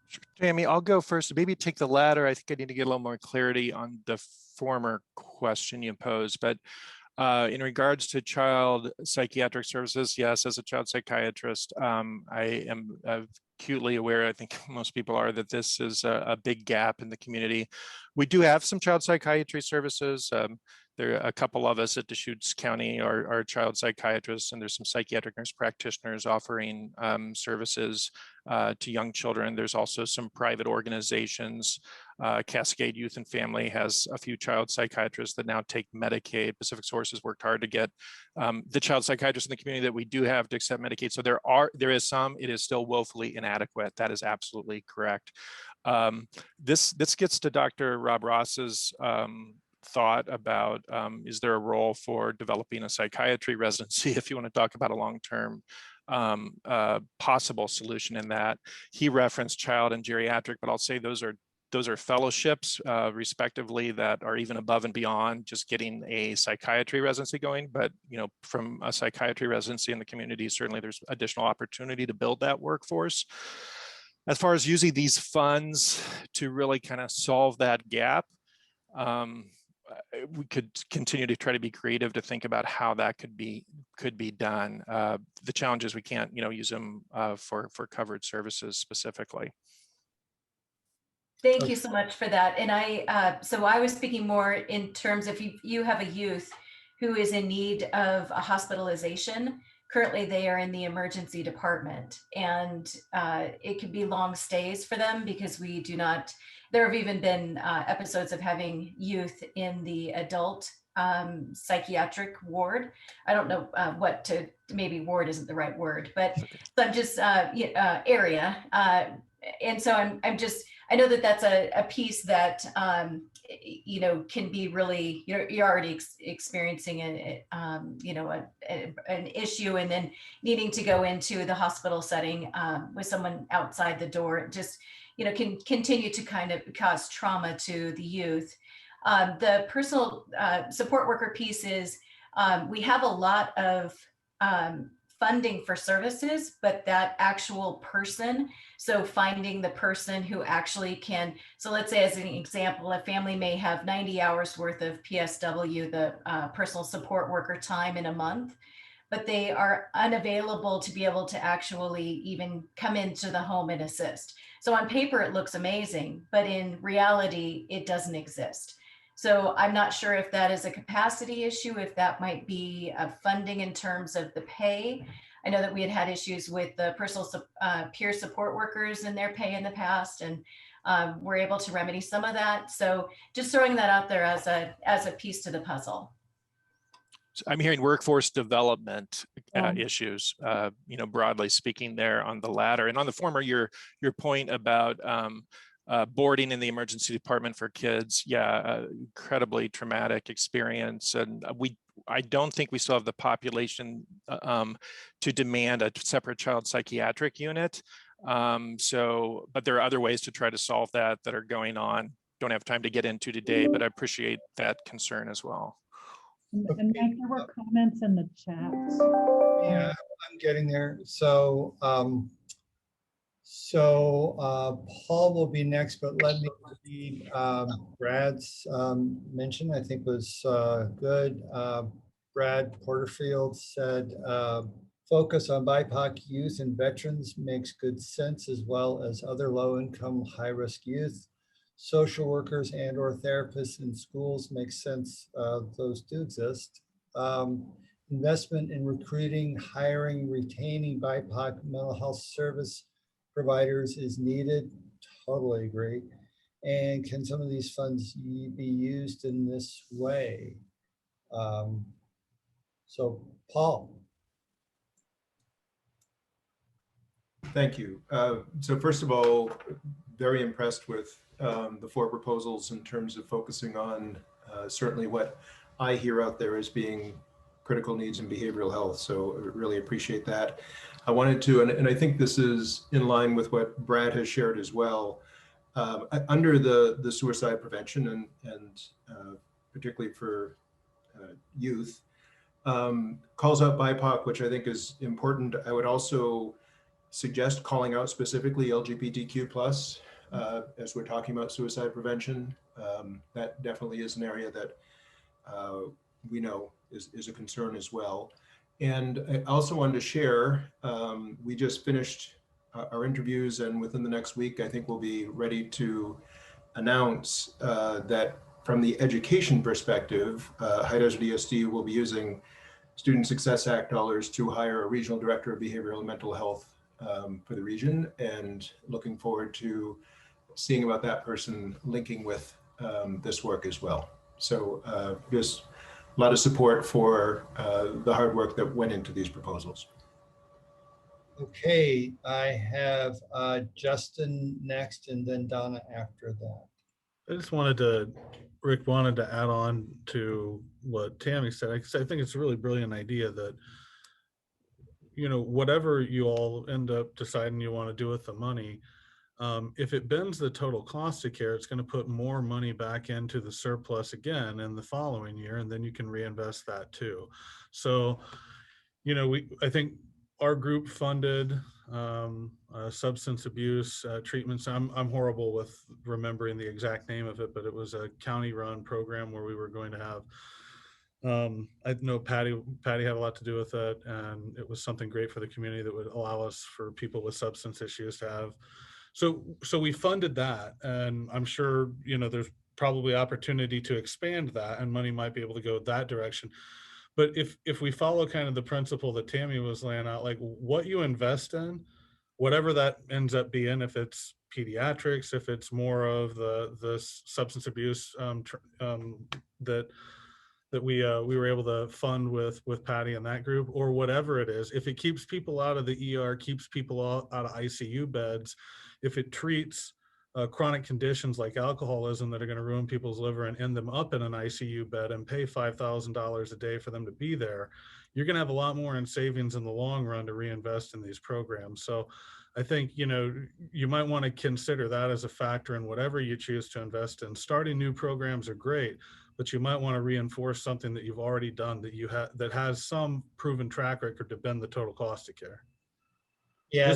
Sure. Jamie, I'll go first. Maybe take the latter. I think I need to get a little more clarity on the former question you posed. But in regards to child psychiatric services, yes, as a child psychiatrist, I am acutely aware, I think most people are, that this is a big gap in the community. We do have some child psychiatry services. There are a couple of us at Deschutes County are child psychiatrists, and there's some psychiatric nurse practitioners offering services to young children. There's also some private organizations. Cascade Youth and Family has a few child psychiatrists that now take Medicaid. Pacific Sources worked hard to get the child psychiatrists in the community that we do have to accept Medicaid. So there is some, it is still woefully inadequate. That is absolutely correct. This gets to Dr. Rob Ross's thought about, is there a role for developing a psychiatry residency if you want to talk about a long-term possible solution in that. He referenced child and geriatric, but I'll say those are fellowships respectively that are even above and beyond just getting a psychiatry residency going. But from a psychiatry residency in the community, certainly there's additional opportunity to build that workforce. As far as using these funds to really kind of solve that gap, we could continue to try to be creative to think about how that could be done. The challenge is we can't use them for covered services specifically. Thank you so much for that. And so I was speaking more in terms of you have a youth who is in need of a hospitalization. Currently, they are in the emergency department, and it could be long stays for them because we do not. There have even been episodes of having youth in the adult psychiatric ward. I don't know maybe ward isn't the right word, but I'm just area. And so I know that that's a piece that can be really, you're already experiencing an issue, and then needing to go into the hospital setting with someone outside the door, just can continue to kind of cause trauma to the youth. The personal support worker piece is we have a lot of funding for services, but that actual person, so finding the person who actually can, so let's say as an example, a family may have 90 hours worth of PSW, the personal support worker time in a month, but they are unavailable to be able to actually even come into the home and assist. So on paper, it looks amazing, but in reality, it doesn't exist. So I'm not sure if that is a capacity issue, if that might be funding in terms of the pay. I know that we had issues with the personal peer support workers and their pay in the past, and we're able to remedy some of that. So just throwing that out there as a piece to the puzzle. I'm hearing workforce development issues, broadly speaking there on the latter. And on the former, your point about boarding in the emergency department for kids, incredibly traumatic experience. And I don't think we still have the population to demand a separate child psychiatric unit. But there are other ways to try to solve that are going on. Don't have time to get into today, but I appreciate that concern as well. And Mike, there were comments in the chat. Yeah, I'm getting there. So Paul will be next, but let me read Brad's mention. I think was good. Brad Porterfield said, focus on BIPOC youth and veterans makes good sense, as well as other low-income, high-risk youth. Social workers and or therapists in schools make sense. Those do exist. Investment in recruiting, hiring, retaining BIPOC mental health service providers is needed. Totally agree. And can some of these funds be used in this way? So Paul. Thank you. So first of all, very impressed with the 4 proposals in terms of focusing on certainly what I hear out there as being critical needs in behavioral health. So I really appreciate that. I wanted to, and I think this is in line with what Brad has shared as well. under the suicide prevention and particularly for youth, calls out BIPOC, which I think is important. I would also suggest calling out specifically LGBTQ plus as we're talking about suicide prevention. That definitely is an area that we know is a concern as well. And I also wanted to share, we just finished our interviews, and within the next week, I think we'll be ready to announce that from the education perspective, High Desert ESD will be using Student Success Act dollars to hire a regional director of behavioral and mental health for the region, and looking forward to seeing about that person linking with this work as well. So just a lot of support for the hard work that went into these proposals. Okay, I have Justin next and then Donna after that. I just Rick wanted to add on to what Tammy said. I think it's a really brilliant idea that, you know, whatever you all end up deciding you want to do with the money, if it bends the total cost of care, it's going to put more money back into the surplus again in the following year, and then you can reinvest that too. So, you know, I think our group funded substance abuse treatments. I'm horrible with remembering the exact name of it, but it was a county-run program where we were going to have. I know Patty had a lot to do with it, and it was something great for the community that would allow us, for people with substance issues, to have. So we funded that, and I'm sure, you know, there's probably opportunity to expand that, and money might be able to go that direction. But if we follow kind of the principle that Tammy was laying out, like what you invest in, whatever that ends up being, if it's pediatrics, if it's more of the substance abuse that we were able to fund with Patty and that group, or whatever it is, if it keeps people out of the ER, keeps people out of ICU beds, if it treats chronic conditions like alcoholism that are going to ruin people's liver and end them up in an ICU bed and pay $5,000 a day for them to be there, you're going to have a lot more in savings in the long run to reinvest in these programs. So I think, you know, you might want to consider that as a factor in whatever you choose to invest in. Starting new programs are great, but you might want to reinforce something that you've already done that has some proven track record to bend the total cost of care. Yeah,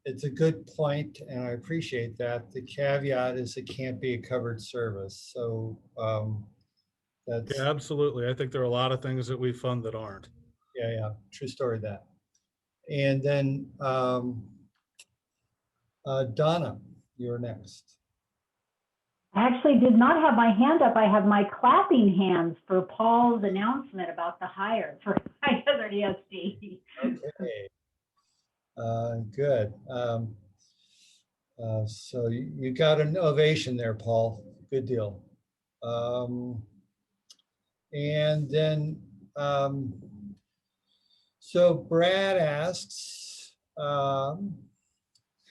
it's a good point, and I appreciate that. The caveat is it can't be a covered service. So that's. Yeah, absolutely. I think there are a lot of things that we fund that aren't. Yeah, true story that. And then Donna, you're next. I actually did not have my hand up. I have my clapping hands for Paul's announcement about the hire for High Desert ESD. Okay. Good. So you got an ovation there, Paul. Good deal. And then, so Brad asks, how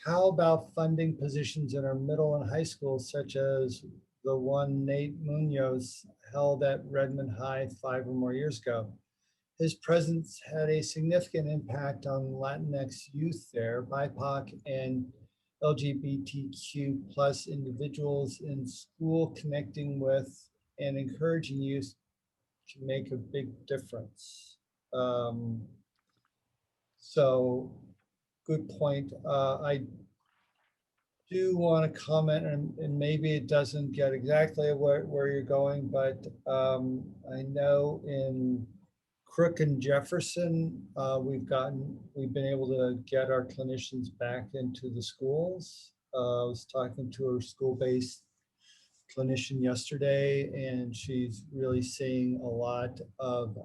about funding positions in our middle and high schools, such as the one Nate Munoz held at Redmond High 5 or more years ago? His presence had a significant impact on Latinx youth there, BIPOC and LGBTQ plus individuals in school, connecting with and encouraging youth can make a big difference. So good point. I do want to comment, and maybe it doesn't get exactly where you're going, but I know in Crook and Jefferson, we've been able to get our clinicians back into the schools. I was talking to a school-based clinician yesterday, and she's really seeing a lot of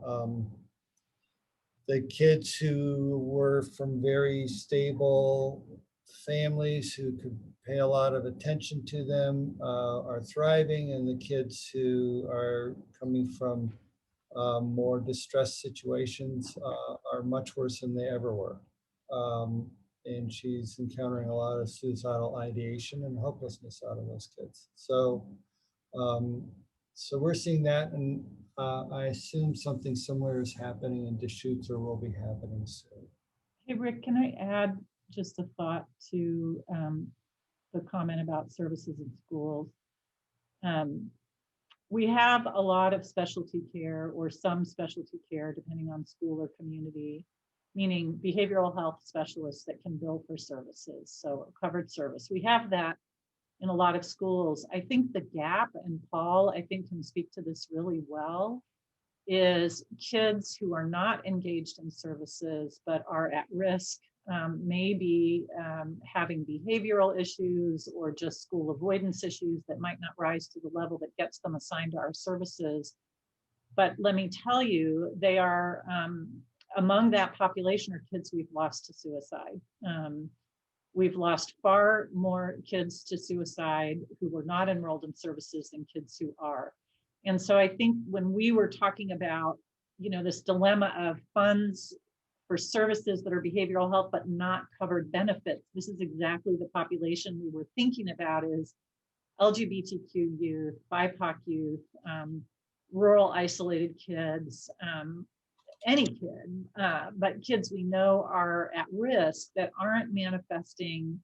the kids who were from very stable families who could pay a lot of attention to them are thriving, and the kids who are coming from more distressed situations are much worse than they ever were. And she's encountering a lot of suicidal ideation and hopelessness out of those kids. So, so we're seeing that, and I assume something similar is happening in Deschutes or will be happening soon. Hey, Rick, can I add just a thought to the comment about services in schools. We have a lot of specialty care or some specialty care, depending on school or community, meaning behavioral health specialists that can bill for services, so a covered service. We have that in a lot of schools. I think the gap, and Paul, I think, can speak to this really well, is kids who are not engaged in services but are at risk, maybe having behavioral issues or just school avoidance issues that might not rise to the level that gets them assigned to our services. But let me tell you, they are among that population are kids we've lost to suicide. We've lost far more kids to suicide who were not enrolled in services than kids who are. And so I think when we were talking about, this dilemma of funds for services that are behavioral health but not covered benefits, this is exactly the population we were thinking about, is LGBTQ youth, BIPOC youth, rural isolated kids, any kid, but kids we know are at risk that aren't manifesting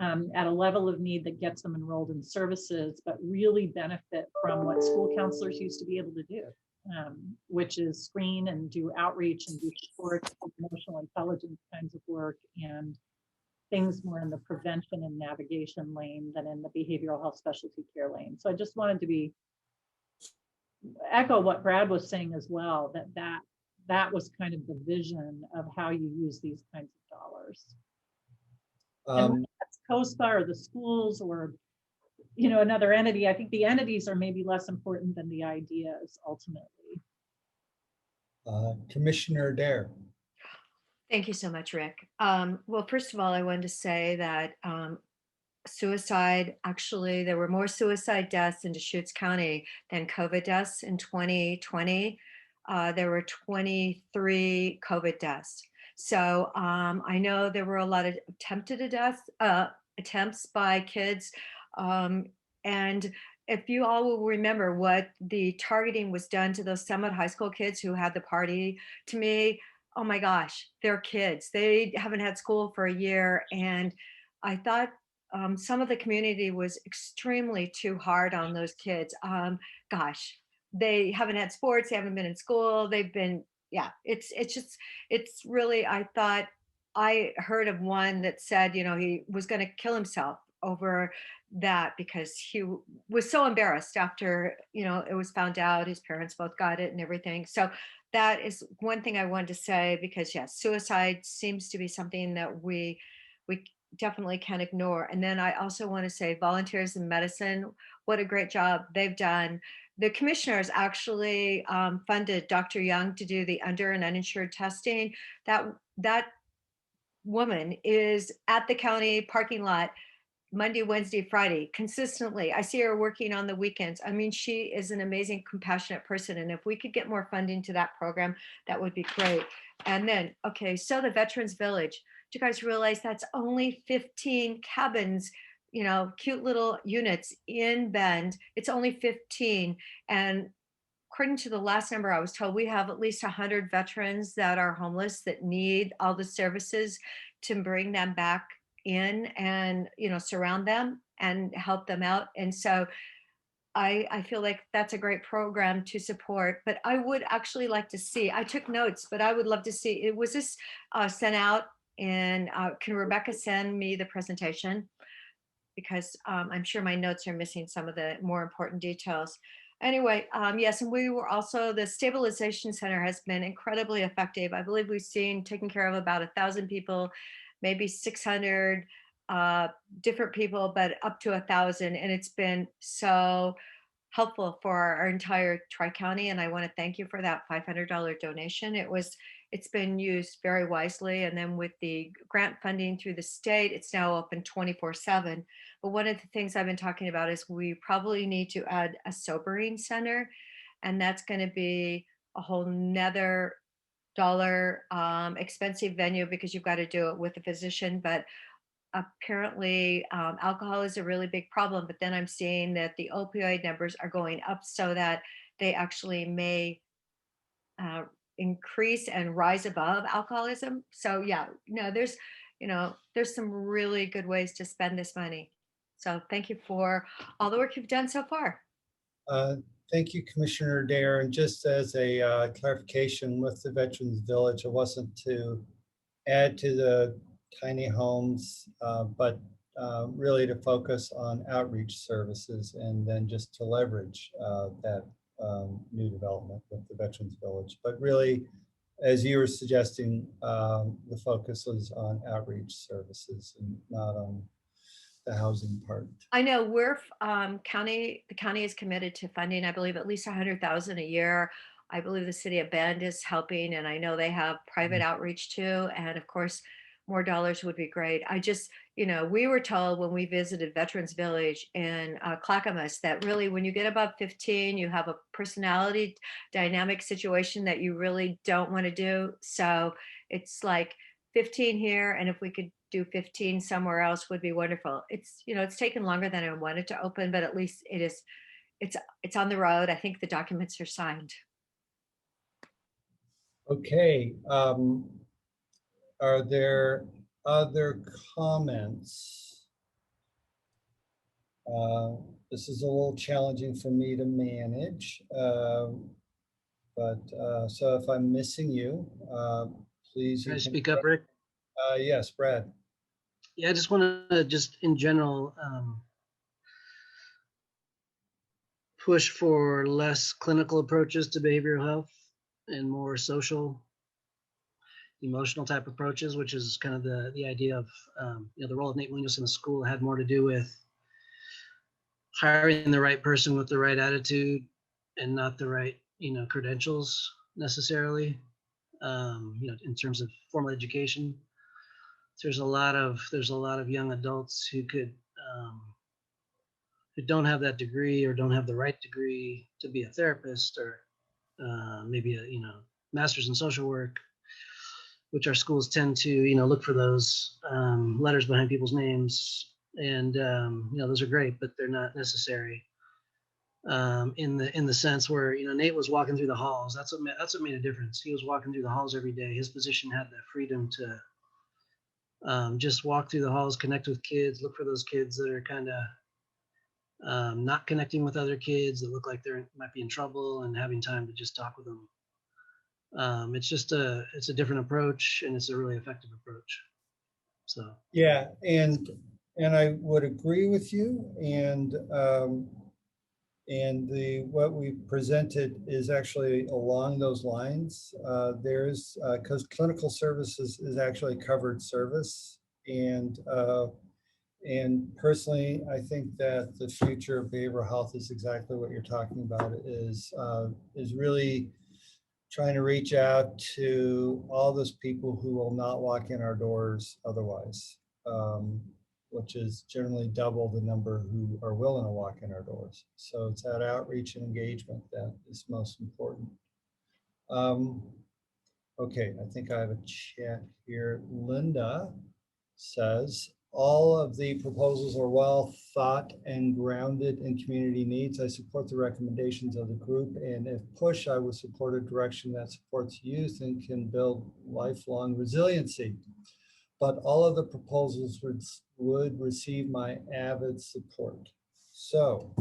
at a level of need that gets them enrolled in services, but really benefit from what school counselors used to be able to do, which is screen and do outreach and do sports, emotional intelligence kinds of work, and things more in the prevention and navigation lane than in the behavioral health specialty care lane. So I just wanted to echo what Brad was saying as well, that was kind of the vision of how you use these kinds of dollars. And that's COSPA or the schools or another entity. I think the entities are maybe less important than the ideas ultimately. Commissioner Dare. Thank you so much, Rick. Well, first of all, I wanted to say that suicide, actually, there were more suicide deaths in Deschutes County than COVID deaths in 2020. There were 23 COVID deaths. So I know there were a lot of attempts by kids. And if you all will remember what the targeting was done to those Summit High School kids who had the party, to me, oh my gosh, they're kids. They haven't had school for a year. And I thought some of the community was extremely too hard on those kids. Gosh, they haven't had sports, they haven't been in school, they've been, it's really, I thought, I heard of one that said, he was going to kill himself over that because he was so embarrassed after, it was found out his parents both got it and everything. So that is one thing I wanted to say, because yes, suicide seems to be something that we definitely can't ignore. And then I also want to say volunteers in medicine, what a great job they've done. The commissioners actually funded Dr. Young to do the under and uninsured testing. That woman is at the county parking lot Monday, Wednesday, Friday, consistently. I see her working on the weekends. I mean, she is an amazing, compassionate person. And if we could get more funding to that program, that would be great. And then, okay, so the Veterans Village, do you guys realize that's only 15 cabins, cute little units in Bend? It's only 15. And according to the last number I was told, we have at least 100 veterans that are homeless that need all the services to bring them back in and surround them and help them out. And so I feel like that's a great program to support. But I would actually like to see, I took notes, but I would love to see, was this sent out? And can Rebecca send me the presentation? Because I'm sure my notes are missing some of the more important details. Anyway, yes, and we were also, the Stabilization Center has been incredibly effective. I believe we've taken care of about 1,000 people, maybe 600 different people, but up to 1,000. And it's been so helpful for our entire Tri-County. And I want to thank you for that $500 donation. It's been used very wisely. And then with the grant funding through the state, it's now open 24/7. But one of the things I've been talking about is we probably need to add a sobering center. And that's going to be a whole nother dollar expensive venue, because you've got to do it with a physician. But apparently alcohol is a really big problem. But then I'm seeing that the opioid numbers are going up, so that they actually may increase and rise above alcoholism. So yeah, there's some really good ways to spend this money. So thank you for all the work you've done so far. Thank you, Commissioner Dare. And just as a clarification with the Veterans Village, it wasn't to add to the tiny homes, but really to focus on outreach services and then just to leverage that new development with the Veterans Village. But really, as you were suggesting, the focus was on outreach services and not on the housing part. I know we're the county is committed to funding, I believe, at least 100,000 a year. I believe the city of Bend is helping, and I know they have private outreach too. And of course, more dollars would be great. I just, we were told when we visited Veterans Village in Clackamas that really when you get above 15, you have a personality dynamic situation that you really don't want to do. So it's like 15 here, and if we could do 15 somewhere else would be wonderful. It's, it's taken longer than I wanted to open, but at least it's on the road. I think the documents are signed. Okay. Are there other comments? This is a little challenging for me to manage, but so if I'm missing you, please. Can I speak up, Rick? Yes, Brad. Yeah, I just want to just in general push for less clinical approaches to behavioral health and more social, emotional type approaches, which is kind of the idea of the role of Nate Williams in the school had more to do with hiring the right person with the right attitude and not the right credentials necessarily, in terms of formal education. There's a lot of young adults who could who don't have that degree or don't have the right degree to be a therapist, or maybe a master's in social work, which our schools tend to look for those letters behind people's names, and those are great, but they're not necessary in the sense where Nate was walking through the halls. That's what made a difference. He was walking through the halls every day. His position had the freedom to just walk through the halls, connect with kids, look for those kids that are kind of not connecting with other kids that look like they might be in trouble, and having time to just talk with them. It's a different approach, and it's a really effective approach. So yeah, and I would agree with you, and what we presented is actually along those lines. There's because clinical services is actually covered service, and personally, I think that the future of behavioral health is exactly what you're talking about. Is really trying to reach out to all those people who will not walk in our doors otherwise, which is generally double the number who are willing to walk in our doors. So it's that outreach and engagement that is most important. Okay, I think I have a chat here. Linda says, all of the proposals are well thought and grounded in community needs. I support the recommendations of the group, and if push, I would support a direction that supports youth and can build lifelong resiliency. But all of the proposals would receive my avid support. So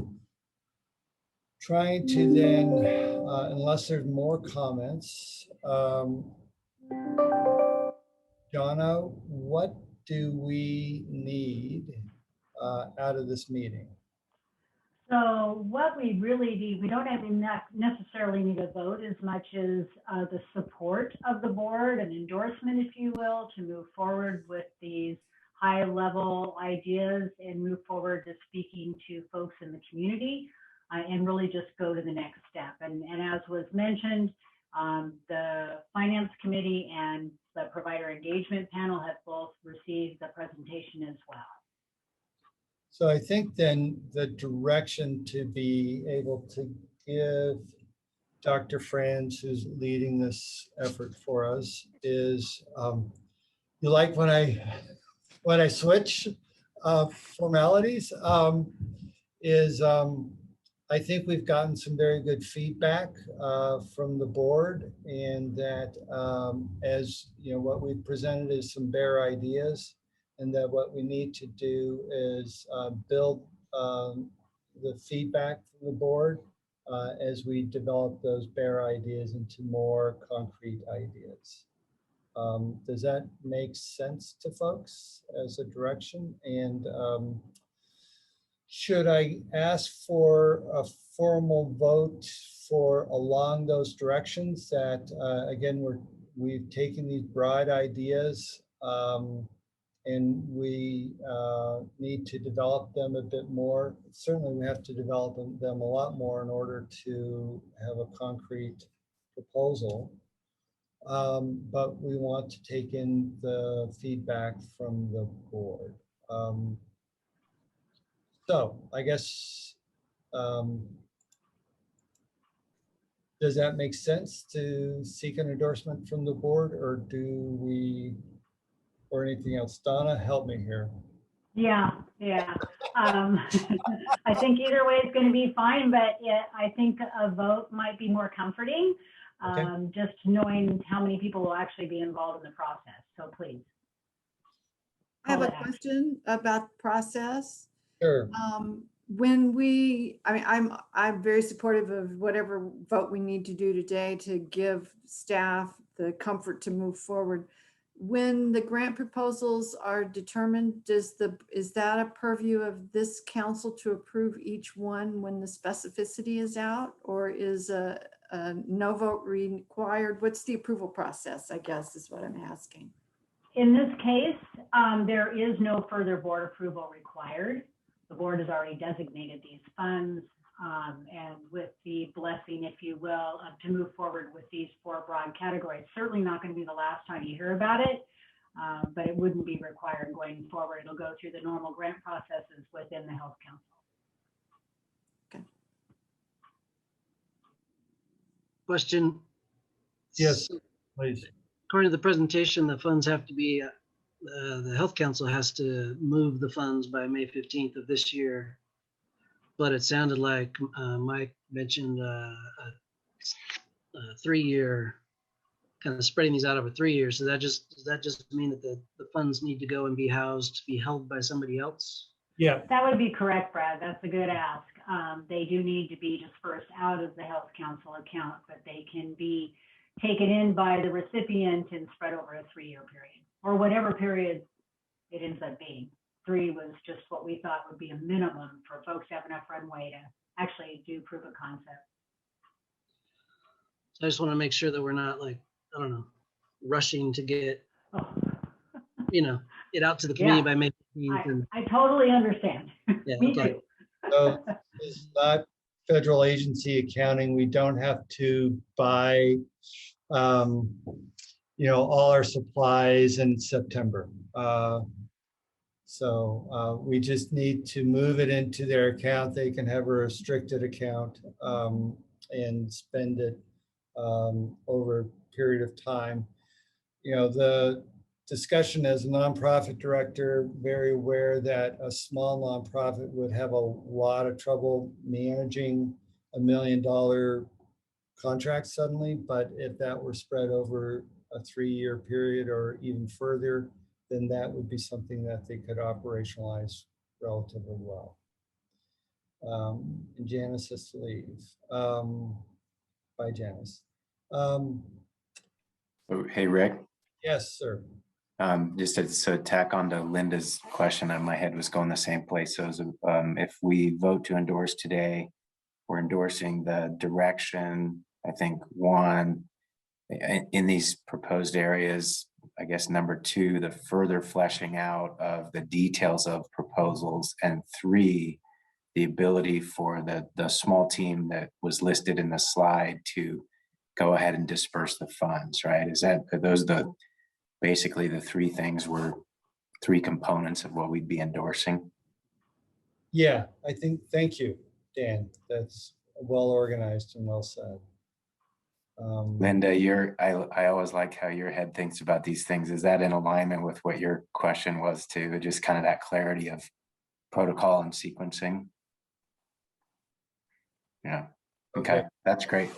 trying to then, unless there's more comments, Donna, what do we need out of this meeting? So what we really need, we don't necessarily need a vote as much as the support of the board, an endorsement, if you will, to move forward with these high-level ideas and move forward to speaking to folks in the community and really just go to the next step. And as was mentioned, the Finance Committee and the Provider Engagement Panel have both received the presentation as well. So I think then the direction to be able to give Dr. Franz, who's leading this effort for us, is you like when I switch formalities, I think we've gotten some very good feedback from the board, and that as what we've presented is some bare ideas. and that what we need to do is build the feedback from the board as we develop those bare ideas into more concrete ideas. Does that make sense to folks as a direction? And should I ask for a formal vote for along those directions that, again, we've taken these broad ideas and we need to develop them a bit more. Certainly we have to develop them a lot more in order to have a concrete proposal. But we want to take in the feedback from the board. So I guess, does that make sense to seek an endorsement from the board, or do we, or anything else? Donna, help me here. Yeah. I think either way is going to be fine, but I think a vote might be more comforting, just knowing how many people will actually be involved in the process. So please. I have a question about the process. Sure. When we, I mean, I'm very supportive of whatever vote we need to do today to give staff the comfort to move forward. When the grant proposals are determined, is that a purview of this council to approve each one when the specificity is out, or is a no vote required? What's the approval process, I guess, is what I'm asking. In this case, there is no further board approval required. The board has already designated these funds, and with the blessing, if you will, to move forward with these 4 broad categories. Certainly not going to be the last time you hear about it, but it wouldn't be required going forward. It'll go through the normal grant processes within the Health Council. Okay. Question. Yes, please. According to the presentation, the funds have to be, the Health Council has to move the funds by May 15th of this year. But it sounded like Mike mentioned a 3-year, kind of spreading these out over 3 years. So does that just mean that the funds need to go and be housed, be held by somebody else? Yeah. That would be correct, Brad. That's a good ask. They do need to be dispersed out of the Health Council account, but they can be taken in by the recipient and spread over a 3-year period, or whatever period it ends up being. 3 was just what we thought would be a minimum for folks to have enough runway to actually do proof of concept. So I just want to make sure that we're not, like, I don't know, rushing to get, it out to the community by May 15th. I totally understand. Yeah, Me okay. too. So it's not federal agency accounting. We don't have to buy, all our supplies in September. So we just need to move it into their account. They can have a restricted account and spend it over a period of time. The discussion as a nonprofit director, very aware that a small nonprofit would have a lot of trouble managing $1 million contract suddenly, but if that were spread over a 3-year period or even further, then that would be something that they could operationalize relatively well. And Janice has to leave. Bye, Janice. Hey, Rick. Yes, sir. Just to tack on to Linda's question, and my head was going the same place. So if we vote to endorse today, we're endorsing the direction, I think, 1, in these proposed areas. I guess number 2, the further fleshing out of the details of proposals, and 3, the ability for the small team that was listed in the slide to go ahead and disperse the funds, right? Are those basically the 3 things, were 3 components of what we'd be endorsing? Yeah, I think, thank you, Dan. That's well organized and well said. Linda, I always like how your head thinks about these things. Is that in alignment with what your question was too? Just kind of that clarity of protocol and sequencing? Yeah, okay. That's great.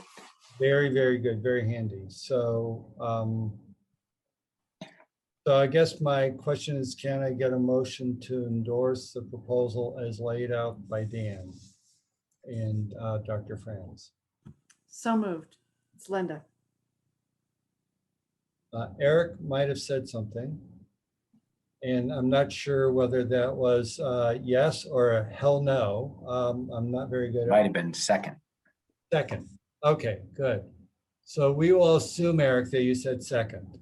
Very, very good, very handy. So So I guess my question is, can I get a motion to endorse the proposal as laid out by Dan and Dr. Franz? So moved. It's Linda. Eric might have said something. And I'm not sure whether that was yes or a hell no. I'm not very good at Might have been second. second. Okay, good. So we will assume, Eric, that you said second.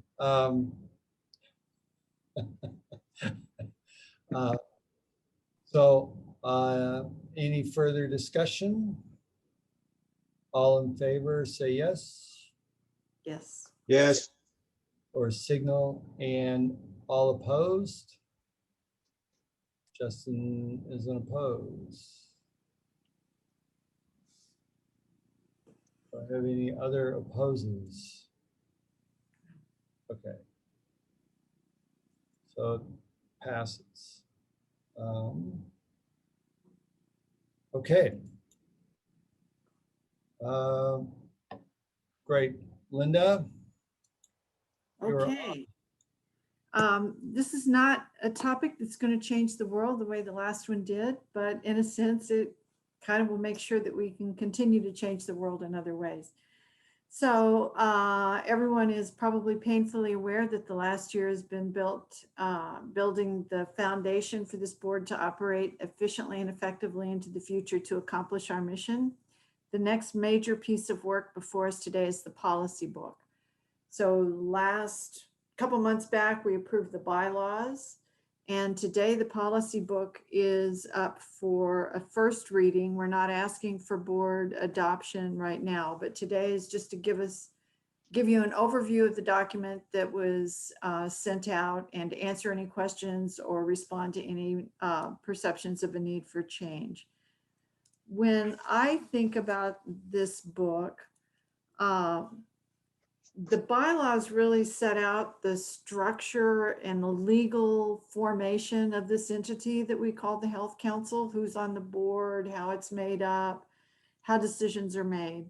Any further discussion? All in favor, say yes. Yes. Yes. Or signal, and all opposed? Justin isn't opposed. Do I have any other opposes? Okay. So it passes. Okay. Great. Linda? You're up. Okay. This is not a topic that's going to change the world the way the last one did, but in a sense, it kind of will make sure that we can continue to change the world in other ways. So everyone is probably painfully aware that the last year has been building the foundation for this board to operate efficiently and effectively into the future to accomplish our mission. The next major piece of work before us today is the policy book. So last couple months back, we approved the bylaws, and today the policy book is up for a first reading. We're not asking for board adoption right now, but today is just to give you an overview of the document that was sent out and to answer any questions or respond to any perceptions of a need for change. When I think about this book, the bylaws really set out the structure and the legal formation of this entity that we call the Health Council, who's on the board, how it's made up, how decisions are made.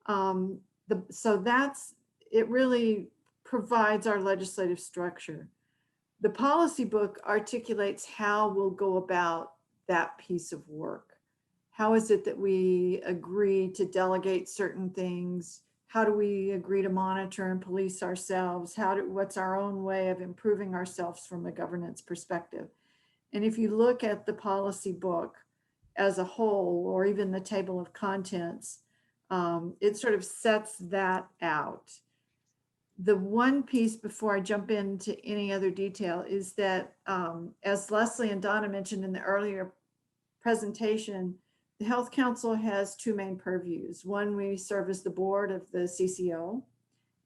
So it really provides our legislative structure. The policy book articulates how we'll go about that piece of work. How is it that we agree to delegate certain things? How do we agree to monitor and police ourselves? What's our own way of improving ourselves from a governance perspective? And if you look at the policy book as a whole, or even the table of contents, it sort of sets that out. The one piece before I jump into any other detail is that, as Leslie and Donna mentioned in the earlier presentation, the Health Council has two main purviews. One, we serve as the board of the CCO.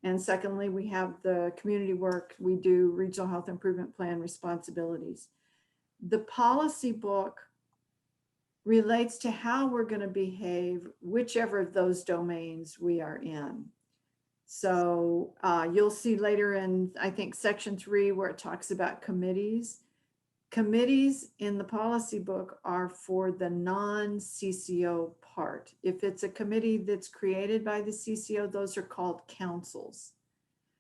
And secondly, we have the community work. We do regional health improvement plan responsibilities. The policy book relates to how we're going to behave, whichever of those domains we are in. So you'll see later in, I think, section 3, where it talks about committees. Committees in the policy book are for the non-CCO part. If it's a committee that's created by the CCO, those are called councils.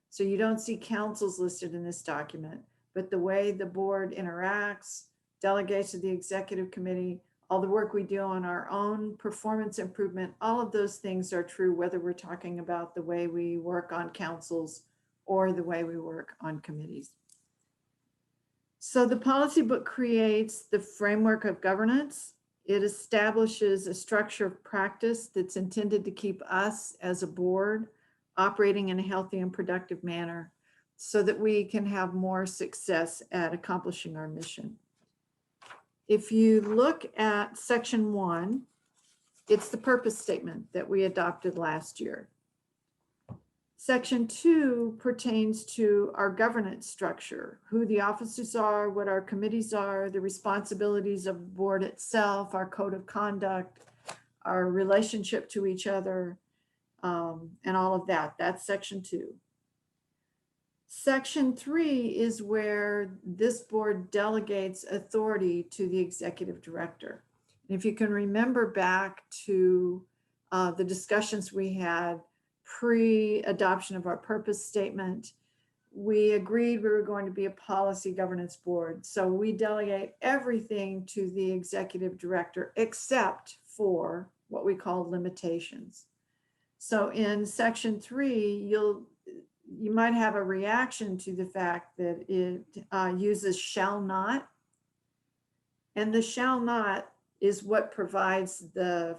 So you don't see councils listed in this document, but the way the board interacts, delegates to the executive committee, all the work we do on our own performance improvement, all of those things are true, whether we're talking about the way we work on councils or the way we work on committees. So the policy book creates the framework of governance. It establishes a structure of practice that's intended to keep us as a board operating in a healthy and productive manner so that we can have more success at accomplishing our mission. If you look at section 1, it's the purpose statement that we adopted last year. Section 2 pertains to our governance structure, who the officers are, what our committees are, the responsibilities of the board itself, our code of conduct, our relationship to each other, and all of that. That's section 2. Section 3 is where this board delegates authority to the executive director. And if you can remember back to the discussions we had pre-adoption of our purpose statement, we agreed we were going to be a policy governance board. So we delegate everything to the executive director except for what we call limitations. So in section 3, you might have a reaction to the fact that it uses shall not. And the shall not is what provides the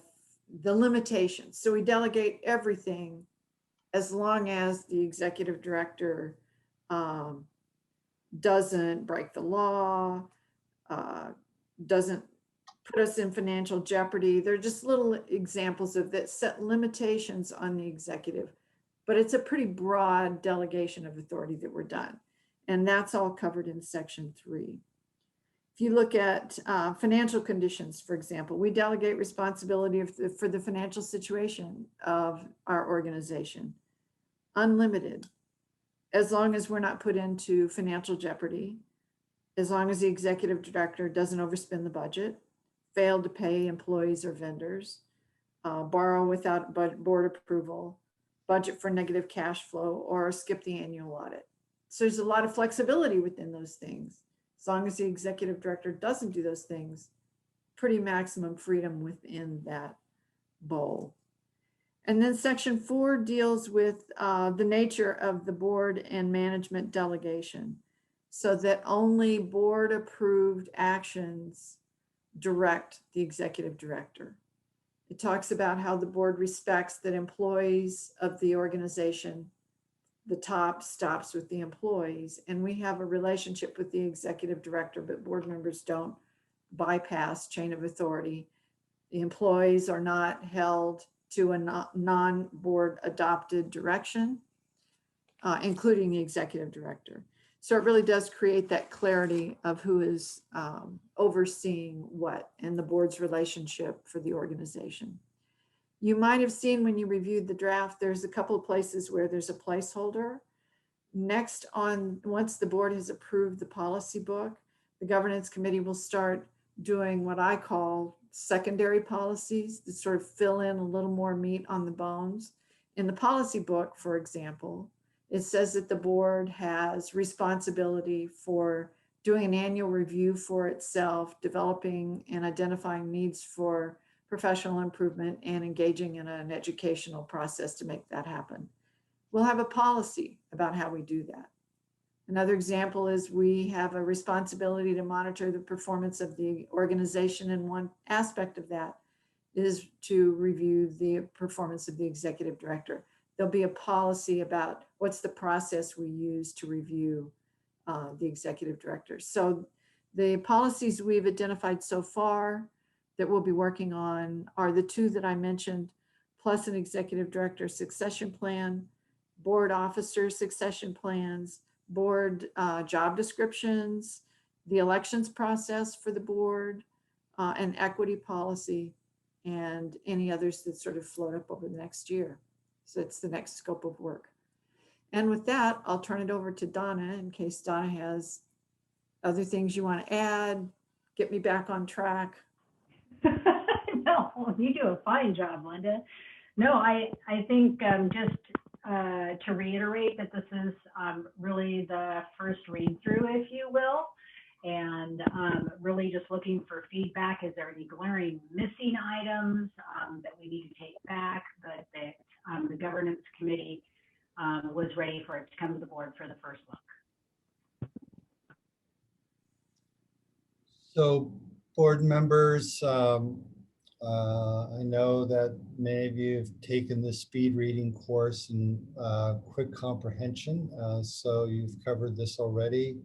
limitations. So we delegate everything as long as the executive director doesn't break the law, doesn't put us in financial jeopardy. They're just little examples of that set limitations on the executive, but it's a pretty broad delegation of authority that we're done. And that's all covered in section 3. If you look at financial conditions, for example, we delegate responsibility for the financial situation of our organization, unlimited, as long as we're not put into financial jeopardy, as long as the executive director doesn't overspend the budget, fail to pay employees or vendors, borrow without board approval, budget for negative cash flow, or skip the annual audit. So there's a lot of flexibility within those things. As long as the executive director doesn't do those things, pretty maximum freedom within that bowl. And then section 4 deals with the nature of the board and management delegation, so that only board approved actions direct the executive director. It talks about how the board respects that employees of the organization, the top stops with the employees, and we have a relationship with the executive director, but board members don't bypass chain of authority. The employees are not held to a non-board adopted direction, including the executive director. So it really does create that clarity of who is overseeing what and the board's relationship for the organization. You might have seen when you reviewed the draft, there's a couple of places where there's a placeholder. Next on, once the board has approved the policy book, the governance committee will start doing what I call secondary policies that sort of fill in a little more meat on the bones. In the policy book, for example, it says that the board has responsibility for doing an annual review for itself, developing and identifying needs for professional improvement, and engaging in an educational process to make that happen. We'll have a policy about how we do that. Another example is we have a responsibility to monitor the performance of the organization, and one aspect of that is to review the performance of the executive director. There'll be a policy about what's the process we use to review the executive director. So the policies we've identified so far that we'll be working on are the 2 that I mentioned, plus an executive director succession plan, board officer succession plans, board job descriptions, the elections process for the board, an equity policy, and any others that sort of float up over the next year. So it's the next scope of work. And with that, I'll turn it over to Donna in case Donna has other things you want to add, get me back on track. No, you do a fine job, Linda. No, I think just to reiterate that this is really the first read through, if you will, and really just looking for feedback. Is there any glaring missing items that we need to take back, but that the governance committee was ready for it to come to the board for the first look. So board members, I know that many of you have taken the speed reading course in quick comprehension, so you've covered this already.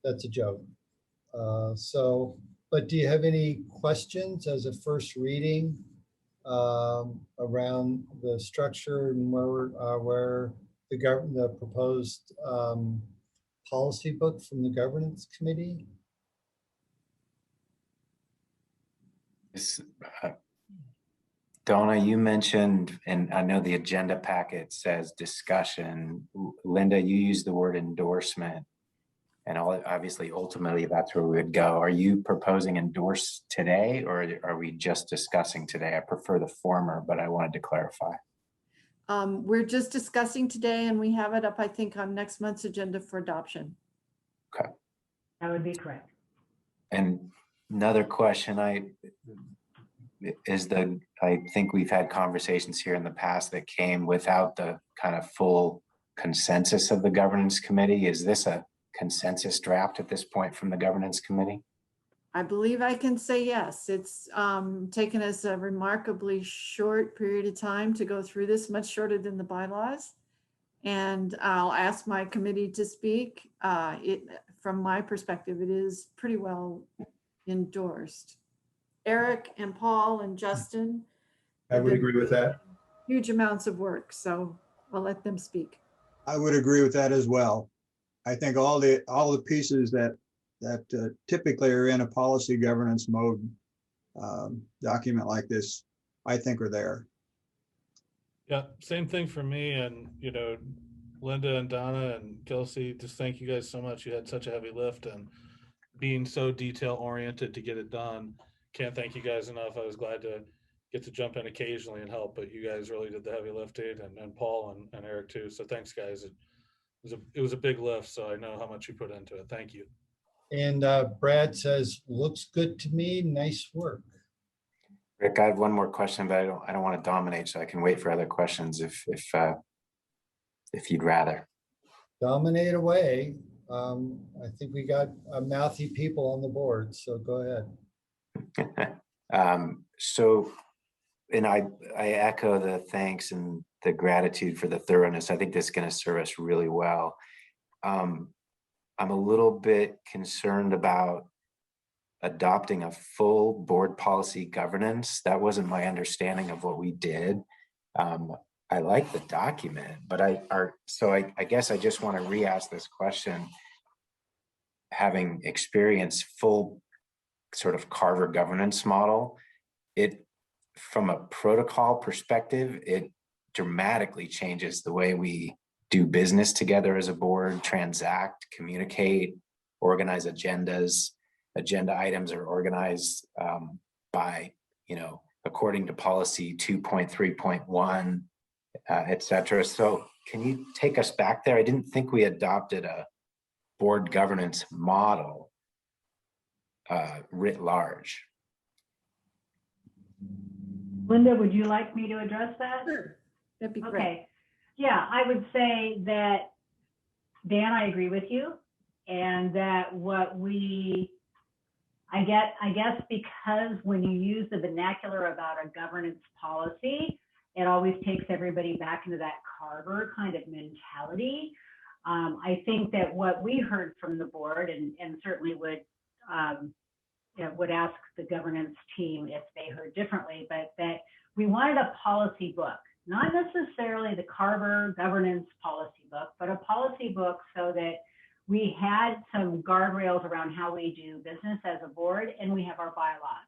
That's a joke. But do you have any questions as a first reading around the structure and where the proposed policy book from the governance committee? Donna, you mentioned, and I know the agenda packet says discussion. Linda, you used the word endorsement, and obviously, ultimately, that's where we would go. Are you proposing endorse today, or are we just discussing today? I prefer the former, but I wanted to clarify. We're just discussing today and we have it up, I think, on next month's agenda for adoption. Okay. That would be correct. And another question I think we've had conversations here in the past that came without the kind of full consensus of the governance committee. Is this a consensus draft at this point from the governance committee? I believe I can say yes. It's taken us a remarkably short period of time to go through this, much shorter than the bylaws. And I'll ask my committee to speak. From my perspective, it is pretty well endorsed. Eric and Paul and Justin. I would agree with that. Huge amounts of work, so I'll let them speak. I would agree with that as well. I think all the pieces that typically are in a policy governance mode document like this, I think are there. Yeah, same thing for me. And, Linda and Donna and Kelsey, just thank you guys so much. You had such a heavy lift and being so detail oriented to get it done. Can't thank you guys enough. I was glad to get to jump in occasionally and help, but you guys really did the heavy lifting, and Paul and Eric too. So thanks, guys. It was a big lift, so I know how much you put into it. Thank you. And Brad says, looks good to me. Nice work. Rick, I have one more question, but I don't want to dominate, so I can wait for other questions if you'd rather. Dominate away. I think we got mouthy people on the board, so go ahead. And I echo the thanks and the gratitude for the thoroughness. I think this is going to serve us really well. I'm a little bit concerned about adopting a full board policy governance. That wasn't my understanding of what we did. I like the document, but I guess I just want to re-ask this question. Having experienced full sort of Carver governance model, from a protocol perspective, it dramatically changes the way we do business together as a board, transact, communicate, organize agendas. Agenda items are organized by, according to policy 2.3.1, et cetera. So can you take us back there? I didn't think we adopted a board governance model writ large. Linda, would you like me to address that? Sure, that'd be great. Okay. Yeah, I would say that, Dan, I agree with you. And that I guess because when you use the vernacular about a governance policy, it always takes everybody back into that Carver kind of mentality. I think that what we heard from the board, and certainly would ask the governance team if they heard differently, but that we wanted a policy book, not necessarily the Carver governance policy book, but a policy book so that we had some guardrails around how we do business as a board, and we have our bylaws,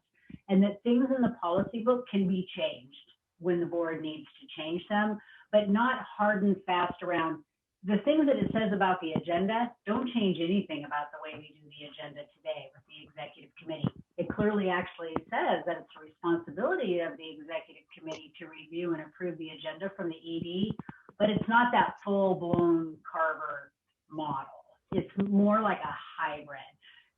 and that things in the policy book can be changed when the board needs to change them, but not hard and fast around the things that it says about the agenda. Don't change anything about the way we do the agenda today with the executive committee. It clearly actually says that it's the responsibility of the executive committee to review and approve the agenda from the ED, but it's not that full-blown Carver model. It's more like a hybrid.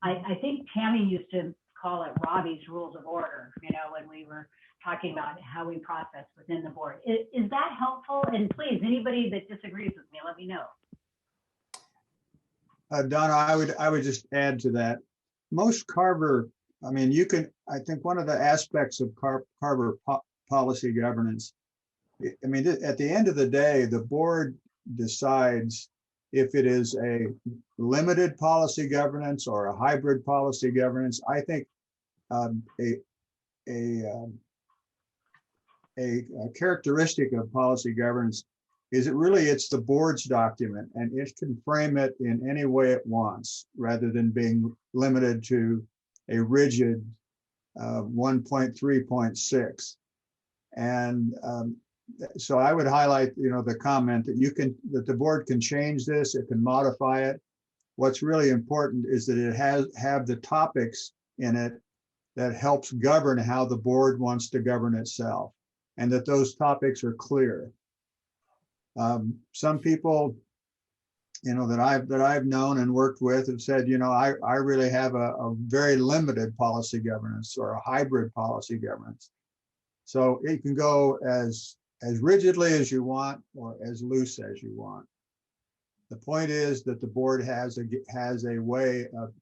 I think Tammy used to call it Robbie's Rules of Order, when we were talking about how we process within the board. Is that helpful? And please, anybody that disagrees with me, let me know. Donna, I would just add to that. Most Carver, I think one of the aspects of Carver policy governance, at the end of the day, the board decides if it is a limited policy governance or a hybrid policy governance. I think a characteristic of policy governance is it's the board's document, and it can frame it in any way it wants rather than being limited to a rigid 1.3.6. And so I would highlight, the comment that that the board can change this, it can modify it. What's really important is that it have the topics in it that helps govern how the board wants to govern itself, and that those topics are clear. Some people, that I've known and worked with have said, I really have a very limited policy governance or a hybrid policy governance. So it can go as rigidly as you want or as loose as you want. The point is that the board has a way of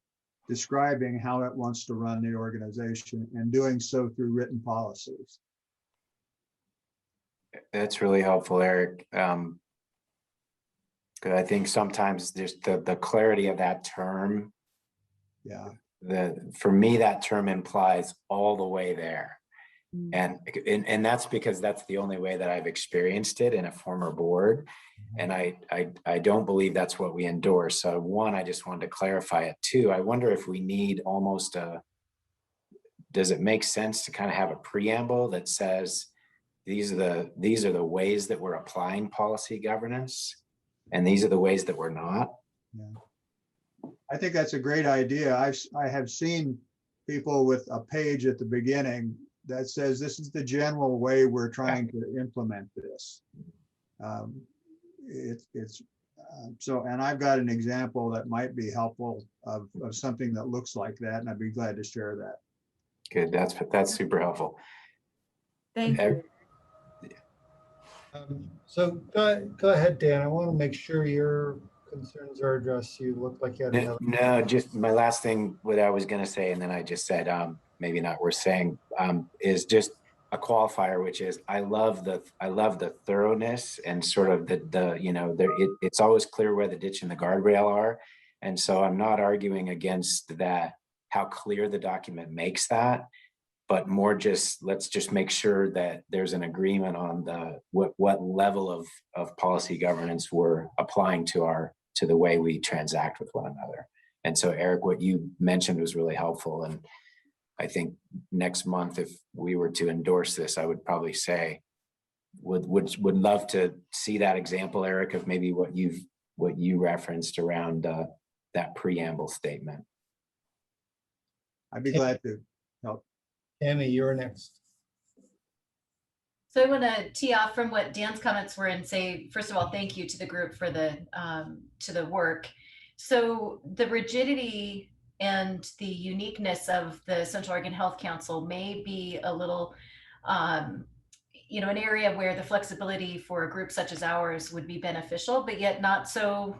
describing how it wants to run the organization and doing so through written policies. That's really helpful, Eric. 'Cause I think sometimes there's the clarity of that term. Yeah. For me, that term implies all the way there. And that's because that's the only way that I've experienced it in a former board. And I don't believe that's what we endorse. So one, I just wanted to clarify it. Two, I wonder if we need almost does it make sense to kind of have a preamble that says, these are the ways that we're applying policy governance, and these are the ways that we're not? Yeah. I think that's a great idea. I have seen people with a page at the beginning that says this is the general way we're trying to implement this. So, and I've got an example that might be helpful of something that looks like that, and I'd be glad to share that. Good, that's super helpful. Thank you. So go ahead, Dan. I want to make sure your concerns are addressed. You look like you had another. No, just my last thing, what I was going to say, and then I just said, maybe not worth saying, is just a qualifier, which is I love the thoroughness and sort of it's always clear where the ditch and the guardrail are. And so I'm not arguing against that, how clear the document makes that, but more just, let's just make sure that there's an agreement on what level of policy governance we're applying to the way we transact with one another. And so Eric, what you mentioned was really helpful. And I think next month, if we were to endorse this, I would probably say, would love to see that example, Eric, of maybe what you referenced around that preamble statement. I'd be glad to help. Tammy, you're next. So I want to tee off from what Dan's comments were and say, first of all, thank you to the group for to the work. So the rigidity and the uniqueness of the Central Oregon Health Council may be a little, an area where the flexibility for a group such as ours would be beneficial, but yet not so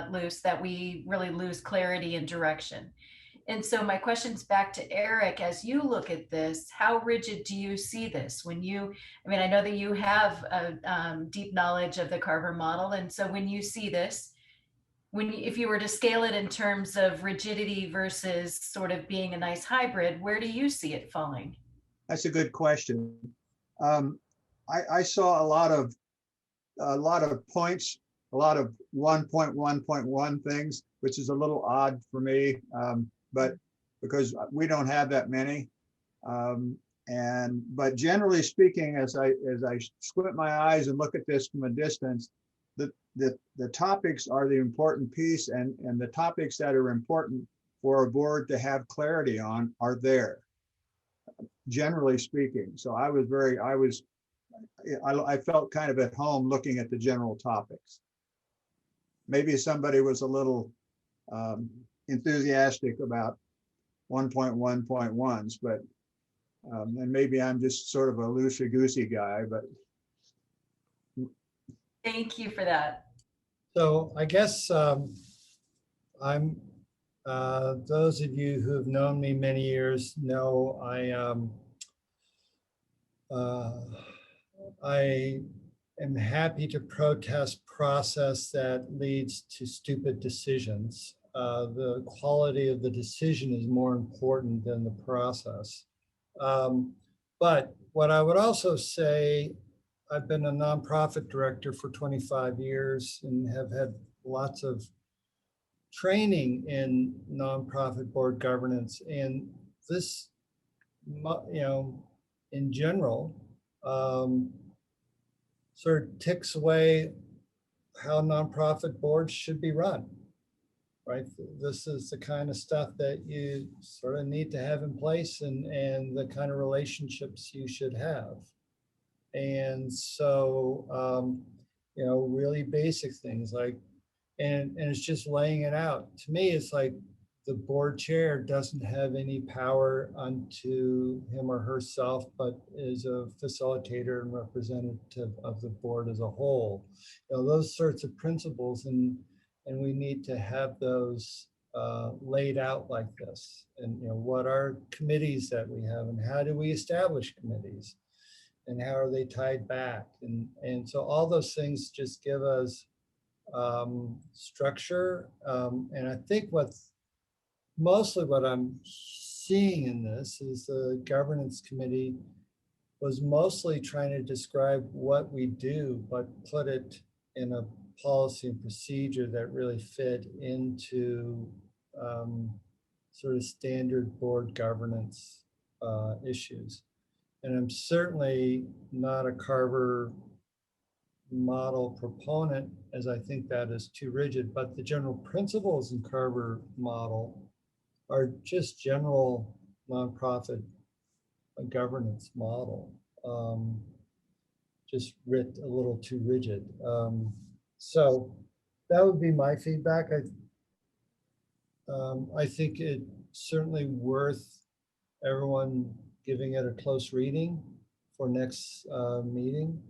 loose that we really lose clarity and direction. And so my question's back to Eric, as you look at this, how rigid do you see this? I know that you have a deep knowledge of the Carver model. And so when you see this, if you were to scale it in terms of rigidity versus sort of being a nice hybrid, where do you see it falling? That's a good question. I saw a lot of points, a lot of 1.1.1 things, which is a little odd for me, but because we don't have that many. But generally speaking, as I squint my eyes and look at this from a distance, the topics are the important piece, and the topics that are important for a board to have clarity on are there, generally speaking. So I felt kind of at home looking at the general topics. Maybe somebody was a little enthusiastic about 1.1.1s, but and maybe I'm just sort of a loosey-goosey guy, but. Thank you for that. So I guess I'm those of you who have known me many years know I am happy to protest process that leads to stupid decisions. The quality of the decision is more important than the process. But what I would also say, I've been a nonprofit director for 25 years and have had lots of training in nonprofit board governance. And this, in general, sort of ticks away how nonprofit boards should be run, right? This is the kind of stuff that you sort of need to have in place and the kind of relationships you should have. And so really basic things like, and it's just laying it out. To me, it's like the board chair doesn't have any power unto him or herself, but is a facilitator and representative of the board as a whole. Those sorts of principles, and we need to have those laid out like this. And what are committees that we have, and how do we establish committees, and how are they tied back? And so all those things just give us structure. And I think mostly what I'm seeing in this is the governance committee was mostly trying to describe what we do, but put it in a policy and procedure that really fit into sort of standard board governance issues. And I'm certainly not a Carver model proponent, as I think that is too rigid, but the general principles in Carver model are just general nonprofit governance model, just writ a little too rigid. So that would be my feedback. I think it's certainly worth everyone giving it a close reading for next meeting.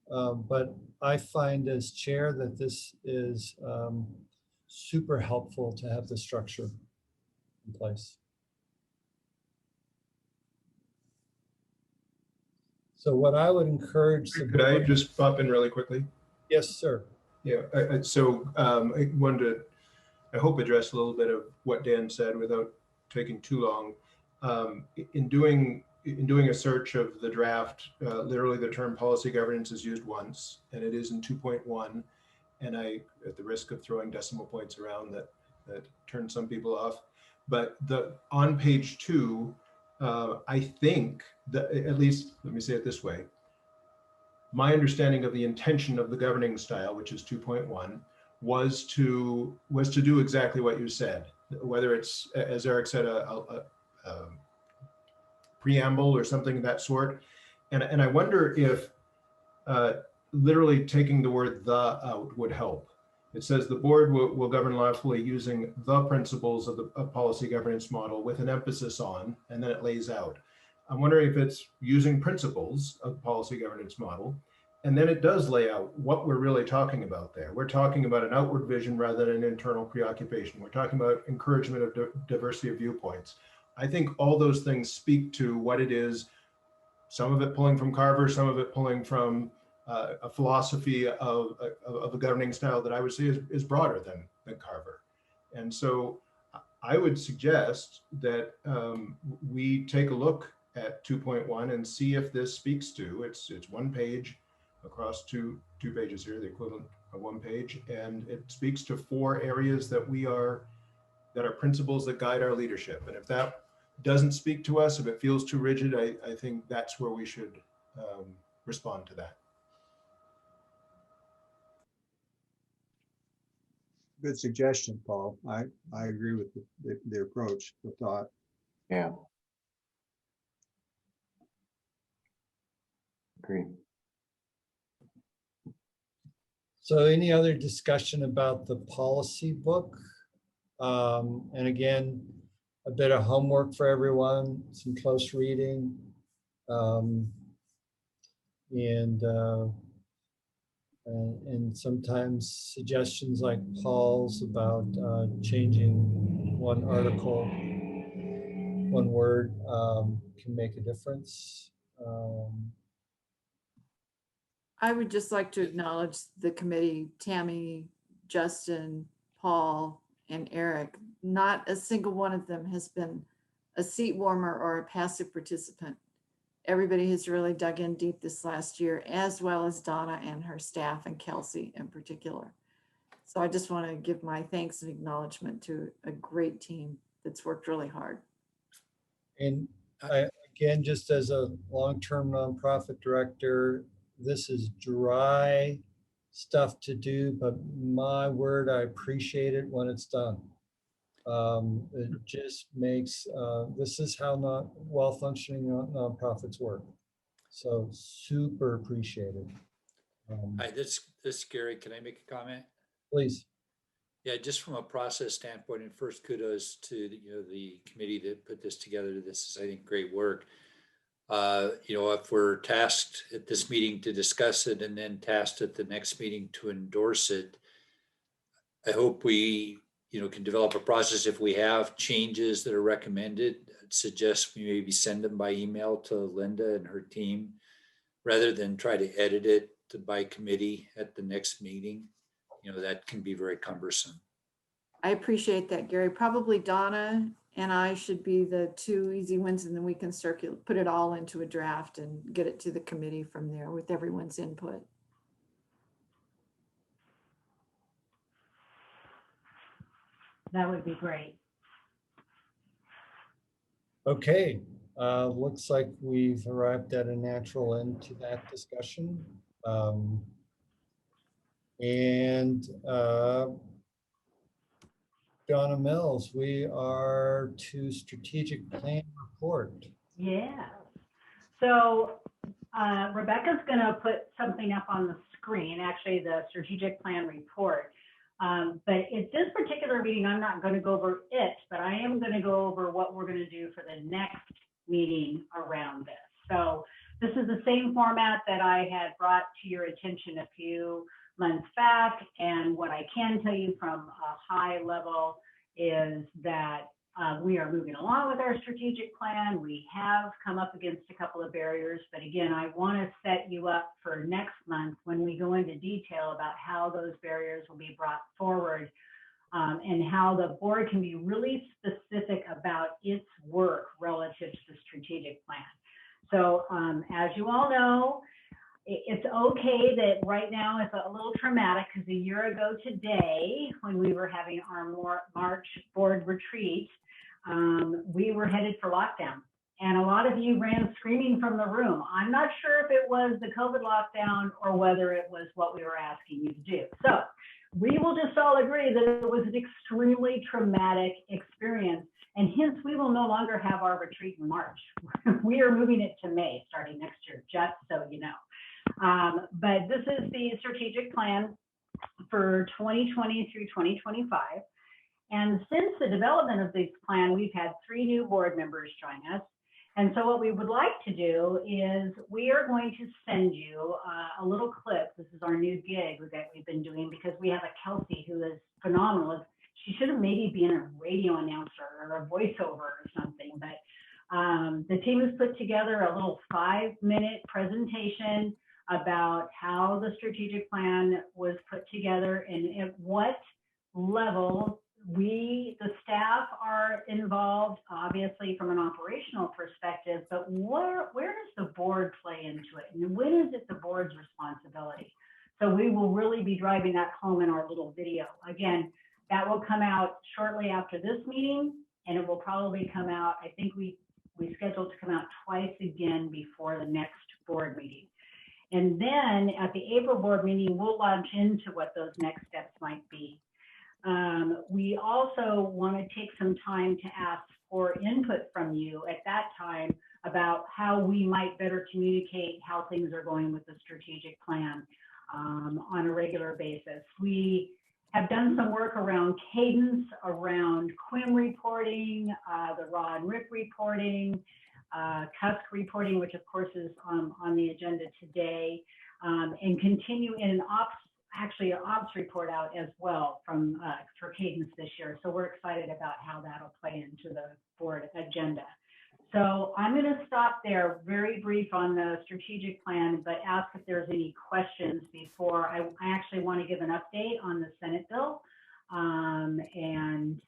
But I find as chair that this is super helpful to have the structure in place. So what I would encourage the Could I board- just pop in really quickly? Yes, sir. Yeah, I wanted to, I hope, address a little bit of what Dan said without taking too long. In doing a search of the draft, literally the term policy governance is used once, and it is in 2.1. And I, at the risk of throwing decimal points around that turn some people off, but on page 2, I think that, at least let me say it this way, my understanding of the intention of the governing style, which is 2.1, was to do exactly what you said, whether it's, as Eric said, a preamble or something of that sort. And I wonder if literally taking the word "the" out would help. It says the board will govern lawfully using the principles of the policy governance model with an emphasis on, and then it lays out. I'm wondering if it's using principles of the policy governance model, and then it does lay out what we're really talking about there. We're talking about an outward vision rather than an internal preoccupation. We're talking about encouragement of diversity of viewpoints. I think all those things speak to what it is, some of it pulling from Carver, some of it pulling from a philosophy of a governing style that I would say is broader than Carver. And so I would suggest that we take a look at 2.1 and see if this speaks to, it's one page across two pages here, the equivalent of one page, and it speaks to 4 areas that are principles that guide our leadership. And if that doesn't speak to us, if it feels too rigid, I think that's where we should respond to that. Good suggestion, Paul. I agree with the approach, the thought. Yeah. Agree. So any other discussion about the policy book? And again, a bit of homework for everyone, some close reading. And sometimes suggestions like Paul's about changing one article, one word can make a difference. I would just like to acknowledge the committee, Tammy, Justin, Paul, and Eric. Not a single one of them has been a seat warmer or a passive participant. Everybody has really dug in deep this last year, as well as Donna and her staff, and Kelsey in particular. So I just want to give my thanks and acknowledgement to a great team that's worked really hard. And again, just as a long-term nonprofit director, this is dry stuff to do, but my word, I appreciate it when it's done. It just makes, this is how not well-functioning nonprofits work. So super appreciated. Hi, this is Gary. Can I make a comment? Please. Yeah, just from a process standpoint, and first kudos to the committee that put this together. This is, I think, great work. If we're tasked at this meeting to discuss it and then tasked at the next meeting to endorse it, I hope we can develop a process. If we have changes that are recommended, I'd suggest we maybe send them by email to Linda and her team rather than try to edit it by committee at the next meeting. That can be very cumbersome. I appreciate that, Gary. Probably Donna and I should be the two easy ones, and then we can put it all into a draft and get it to the committee from there with everyone's input. That would be great. Okay, looks like we've arrived at a natural end to that discussion. Donna Mills, we are to strategic plan report. Yeah. So Rebecca's going to put something up on the screen, actually the strategic plan report. But at this particular meeting, I'm not going to go over it, but I am going to go over what we're going to do for the next meeting around this. So this is the same format that I had brought to your attention a few months back. And what I can tell you from a high level is that we are moving along with our strategic plan. We have come up against a couple of barriers, but again, I want to set you up for next month when we go into detail about how those barriers will be brought forward and how the board can be really specific about its work relative to the strategic plan. So as you all know, it's okay that right now it's a little traumatic because a year ago today, when we were having our March board retreat, we were headed for lockdown. And a lot of you ran screaming from the room. I'm not sure if it was the COVID lockdown or whether it was what we were asking you to do. So we will just all agree that it was an extremely traumatic experience. And hence, we will no longer have our retreat in March. We are moving it to May starting next year, just so you know. But this is the strategic plan for 2020 through 2025. And since the development of this plan, we've had 3 new board members join us. And so what we would like to do is we are going to send you a little clip. This is our new gig that we've been doing because we have a Kelsey who is phenomenal. She should have maybe been a radio announcer or a voiceover or something. But the team has put together a little 5-minute presentation about how the strategic plan was put together and at what level we, the staff, are involved, obviously from an operational perspective, but where does the board play into it? And when is it the board's responsibility? So we will really be driving that home in our little video. Again, that will come out shortly after this meeting, and it will probably come out, I think we scheduled to come out twice again before the next board meeting. And then at the April board meeting, we'll launch into what those next steps might be. We also want to take some time to ask for input from you at that time about how we might better communicate how things are going with the strategic plan on a regular basis. We have done some work around cadence, around QIM reporting, the Raw and RIP reporting, CUSC reporting, which of course is on the agenda today, and continue in an ops report out as well for cadence this year. So we're excited about how that'll play into the board agenda. So I'm going to stop there, very brief on the strategic plan, but ask if there's any questions before I actually want to give an update on the Senate bill and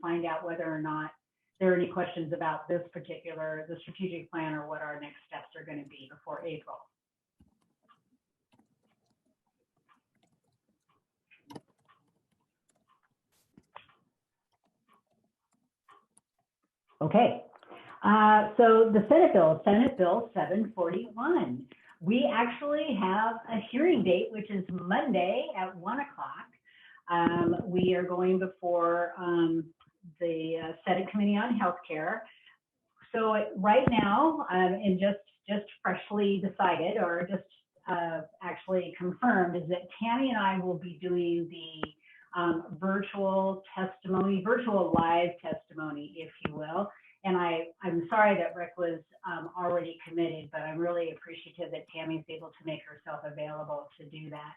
find out whether or not there are any questions about the strategic plan or what our next steps are going to be before April. Okay, so the Senate Bill 741. We actually have a hearing date, which is Monday at 1 o'clock. We are going before the Senate Committee on Healthcare. So right now, and just freshly decided or just actually confirmed is that Tammy and I will be doing the virtual live testimony, if you will. And I'm sorry that Rick was already committed, but I'm really appreciative that Tammy's able to make herself available to do that.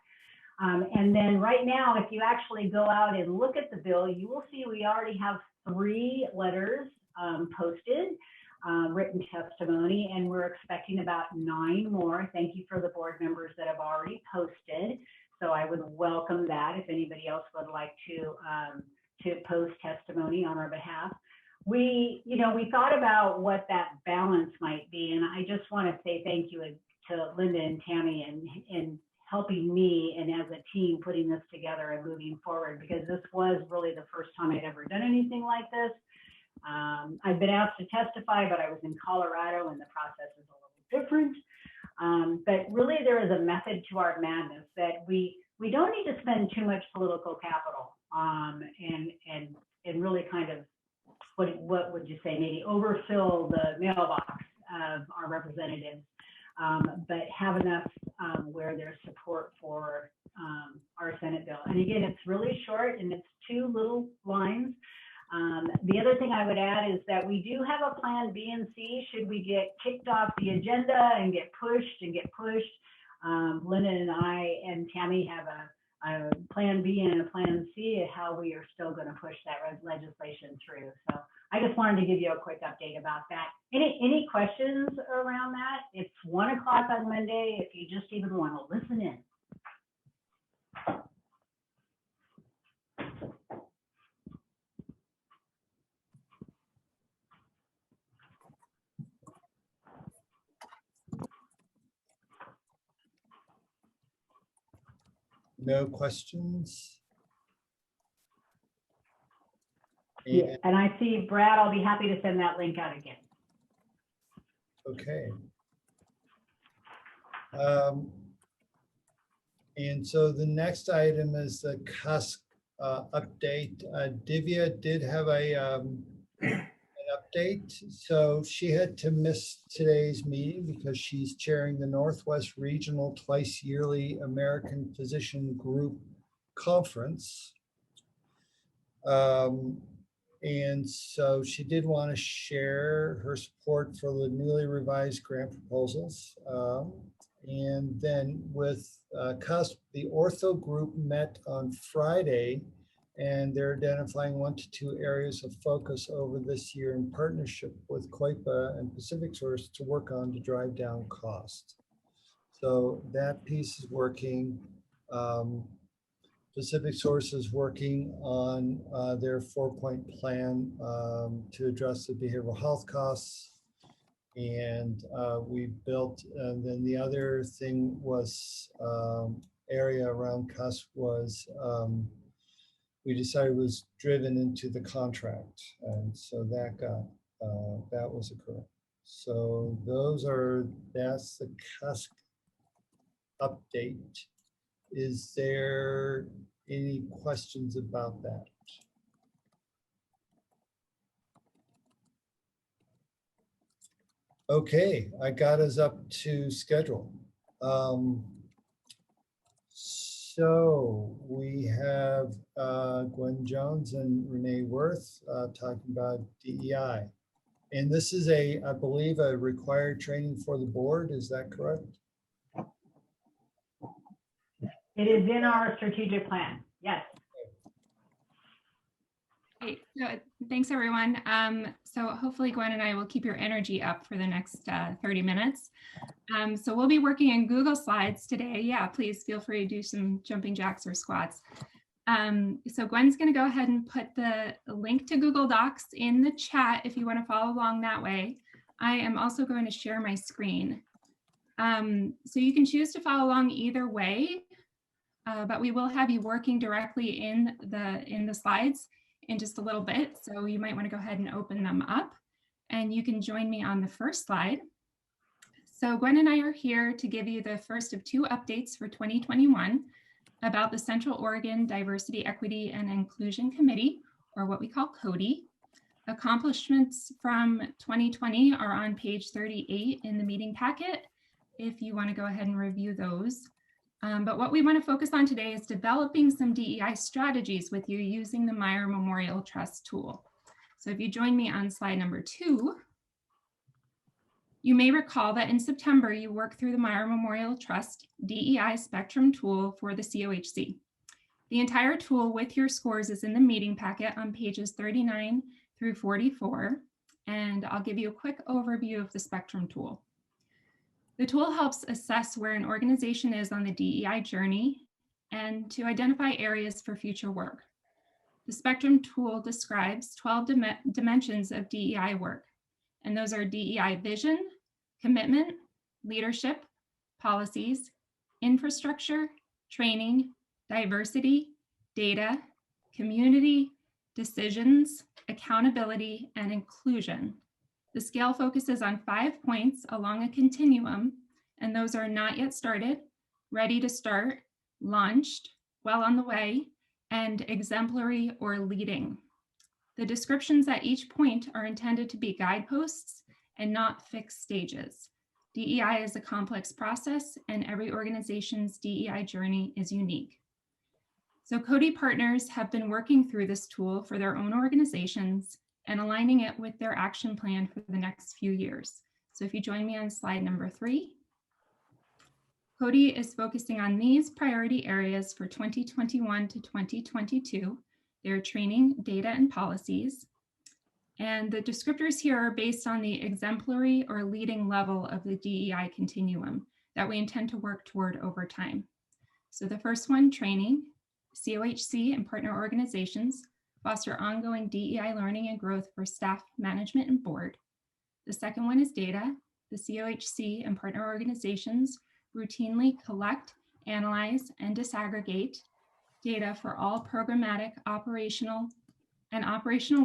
And then right now, if you actually go out and look at the bill, you will see we already have 3 letters posted, written testimony, and we're expecting about 9 more. Thank you for the board members that have already posted. So I would welcome that if anybody else would like to post testimony on our behalf. We thought about what that balance might be, and I just want to say thank you to Linda and Tammy and helping me and as a team putting this together and moving forward, because this was really the first time I'd ever done anything like this. I've been asked to testify, but I was in Colorado and the process is a little different. But really there is a method to our madness that we don't need to spend too much political capital and really kind of, what would you say, maybe overfill the mailbox of our representatives, but have enough where there's support for our Senate bill. And again, it's really short and it's 2 little lines. The other thing I would add is that we do have a plan B and C should we get kicked off the agenda and get pushed. Linda and I and Tammy have a plan B and a plan C of how we are still going to push that legislation through. So I just wanted to give you a quick update about that. Any questions around that? It's 1 o'clock on Monday if you just even want to listen in. No questions? Yeah, and I see Brad, I'll be happy to send that link out again. Okay. And so the next item is the CUSC update. Divya did have an update. So she had to miss today's meeting because she's chairing the Northwest Regional Twice Yearly American Physician Group Conference. And so she did want to share her support for the newly revised grant proposals. And then with CUSP, the ortho group met on Friday, and they're identifying 1 to 2 areas of focus over this year in partnership with COIPA and Pacific Source to work on to drive down cost. So that piece is working. Pacific Source is working on their 4-point plan to address the behavioral health costs. And we built, and then the other thing was area around CUSP was we decided was driven into the contract. And so that got, that was occurring. So that's the CUSP update. Is there any questions about that? Okay, I got us up to schedule. So we have Gwen Jones and Renee Worth talking about DEI. And this is I believe, a required training for the board. Is that correct? It is in our strategic plan. Yes. Great. So thanks, everyone. So hopefully Gwen and I will keep your energy up for the next 30 minutes. So we'll be working in Google Slides today. Yeah, please feel free to do some jumping jacks or squats. So Gwen's going to go ahead and put the link to Google Docs in the chat if you want to follow along that way. I am also going to share my screen. So you can choose to follow along either way. But we will have you working directly in the slides in just a little bit. So you might want to go ahead and open them up and you can join me on the first slide. So Gwen and I are here to give you the first of 2 updates for 2021 about the Central Oregon Diversity, Equity, and Inclusion Committee, or what we call CODI. Accomplishments from 2020 are on page 38 in the meeting packet. if you want to go ahead and review those. But what we want to focus on today is developing some DEI strategies with you using the Meyer Memorial Trust tool. So if you join me on slide number 2, you may recall that in September, you worked through the Meyer Memorial Trust DEI Spectrum tool for the COHC. The entire tool with your scores is in the meeting packet on pages 39 through 44, and I'll give you a quick overview of the Spectrum tool. The tool helps assess where an organization is on the DEI journey and to identify areas for future work. The Spectrum tool describes 12 dimensions of DEI work, and those are DEI vision, commitment, leadership, policies, infrastructure, training, diversity, data, community, decisions, accountability, and inclusion. The scale focuses on 5 points along a continuum, and those are not yet started, ready to start, launched, well on the way, and exemplary or leading. The descriptions at each point are intended to be guideposts and not fixed stages. DEI is a complex process, and every organization's DEI journey is unique. So Coady partners have been working through this tool for their own organizations and aligning it with their action plan for the next few years. So if you join me on slide number 3, Coady is focusing on these priority areas for 2021 to 2022. They're training, data, and policies. And the descriptors here are based on the exemplary or leading level of the DEI continuum that we intend to work toward over time. So the first one, training. COHC and partner organizations foster ongoing DEI learning and growth for staff, management, and board. The second one is data. The COHC and partner organizations routinely collect, analyze, and disaggregate data for all programmatic, operational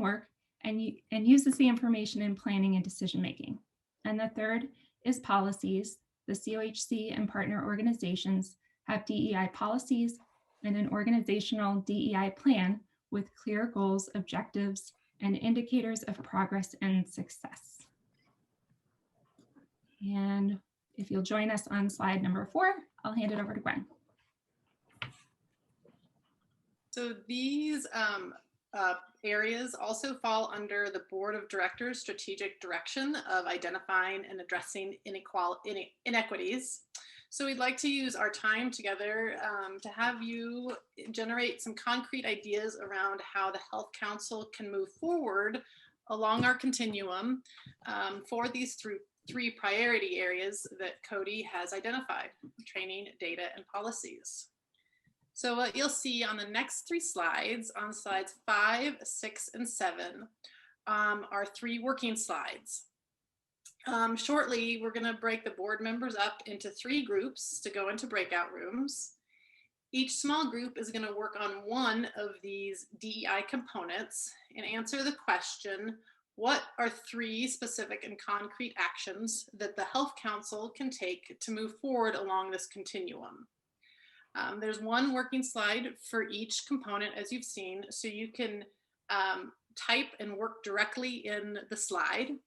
work and uses the information in planning and decision-making. And the third is policies. The COHC and partner organizations have DEI policies and an organizational DEI plan with clear goals, objectives, and indicators of progress and success. And if you'll join us on slide number 4, I'll hand it over to Gwen. So these areas also fall under the Board of Directors' strategic direction of identifying and addressing inequities. So we'd like to use our time together to have you generate some concrete ideas around how the Health Council can move forward along our continuum for these three priority areas that Coady has identified: training, data, and policies. So what you'll see on the next 3 slides, on slides 5, 6, and 7, are 3 working slides. Shortly, we're going to break the board members up into 3 groups to go into breakout rooms. Each small group is going to work on one of these DEI components and answer the question, what are 3 specific and concrete actions that the Health Council can take to move forward along this continuum? There's 1 working slide for each component, as you've seen, so you can type and work directly in the slide.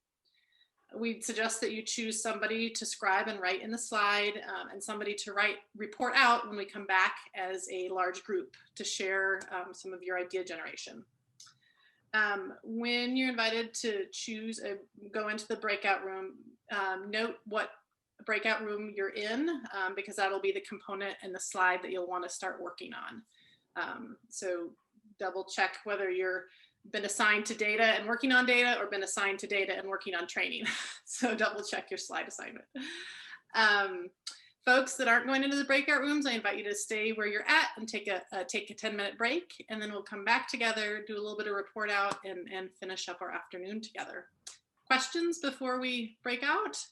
We'd suggest that you choose somebody to scribe and write in the slide and somebody to report out when we come back as a large group to share some of your idea generation. When you're invited to go into the breakout room, note what breakout room you're in because that'll be the component in the slide that you'll want to start working on. So double check whether you're been assigned to data and working on data or been assigned to data and working on training. So double check your slide assignment. Folks that aren't going into the breakout rooms, I invite you to stay where you're at and take a 10-minute break, and then we'll come back together, do a little bit of report out, and finish up our afternoon together. Questions before we break out?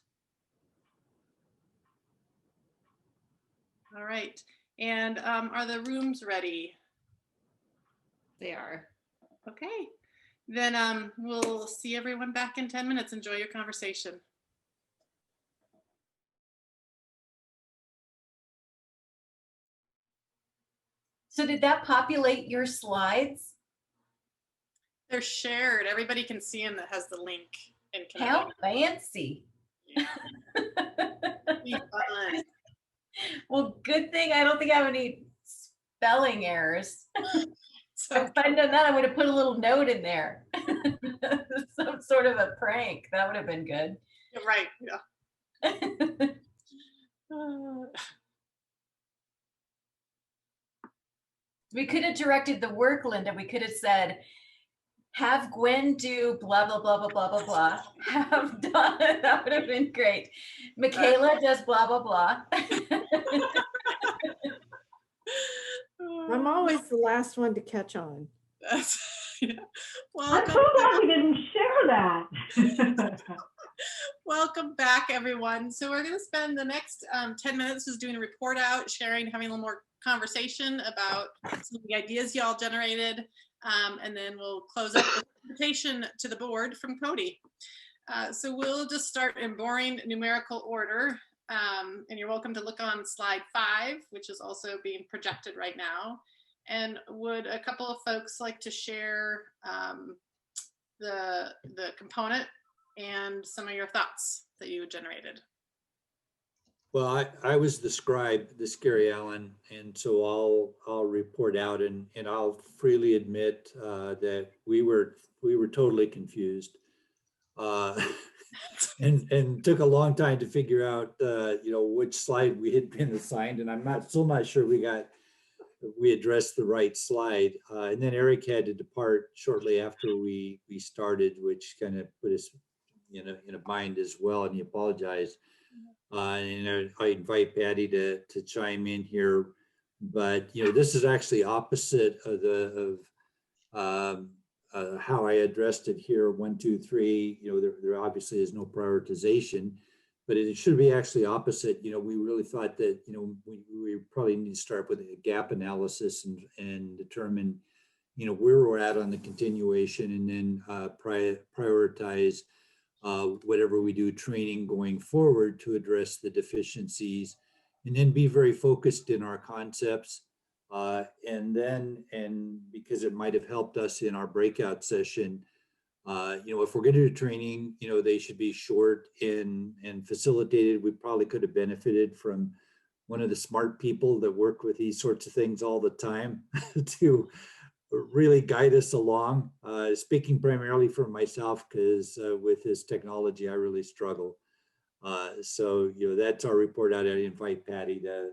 All right, and are the rooms ready? They are. Okay, then we'll see everyone back in 10 minutes. Enjoy your conversation. So did that populate your slides? They're shared. Everybody can see them that has the link. How fancy. Yeah. Well, good thing I don't think I have any spelling errors. So if I'd done that, I would have put a little note in there. Some sort of a prank. That would have been good. You're right. Yeah. We could have directed the work, Linda. We could have said, have Gwen do blah, blah, blah, blah, blah, blah, blah. Have done, that would have been great. Michaela does blah, blah, blah. I'm always the last one to catch on. Yeah. I'm so glad we didn't share that. Welcome back, everyone. So we're going to spend the next 10 minutes just doing a report out, sharing, having a little more conversation about some of the ideas y'all generated, and then we'll close up with an invitation to the board from Cody. So we'll just start in boring numerical order, and you're welcome to look on slide 5, which is also being projected right now. And would a couple of folks like to share the component and some of your thoughts that you generated? Well, I was the scribe, this Gary Allen, and so I'll report out, and I'll freely admit that we were totally confused, and took a long time to figure out which slide we had been assigned, and I'm still not sure we addressed the right slide, and then Eric had to depart shortly after we started, which kind of put us in a bind as well, and he apologized. And I invite Patty to chime in here, but this is actually opposite of how I addressed it here. 1, 2, 3. There obviously is no prioritization, but it should be actually opposite. We really thought that we probably need to start with a gap analysis and determine where we're at on the continuation, and then prioritize whatever we do training going forward to address the deficiencies, and then be very focused in our concepts. And because it might have helped us in our breakout session, if we're going to do training, they should be short and facilitated. We probably could have benefited from one of the smart people that work with these sorts of things all the time to really guide us along, speaking primarily for myself, because with this technology, I really struggle. So, that's our report out. I invite Patty to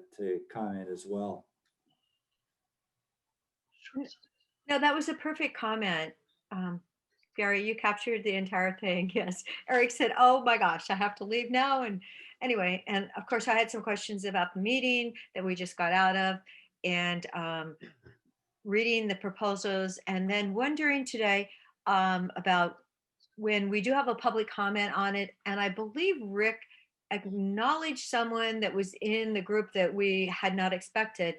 comment as well. No, that was a perfect comment. Gary, you captured the entire thing. Yes. Eric said, oh my gosh, I have to leave now. And anyway, and of course I had some questions about the meeting that we just got out of, and reading the proposals, and then wondering today about when we do have a public comment on it. And I believe Rick acknowledged someone that was in the group that we had not expected,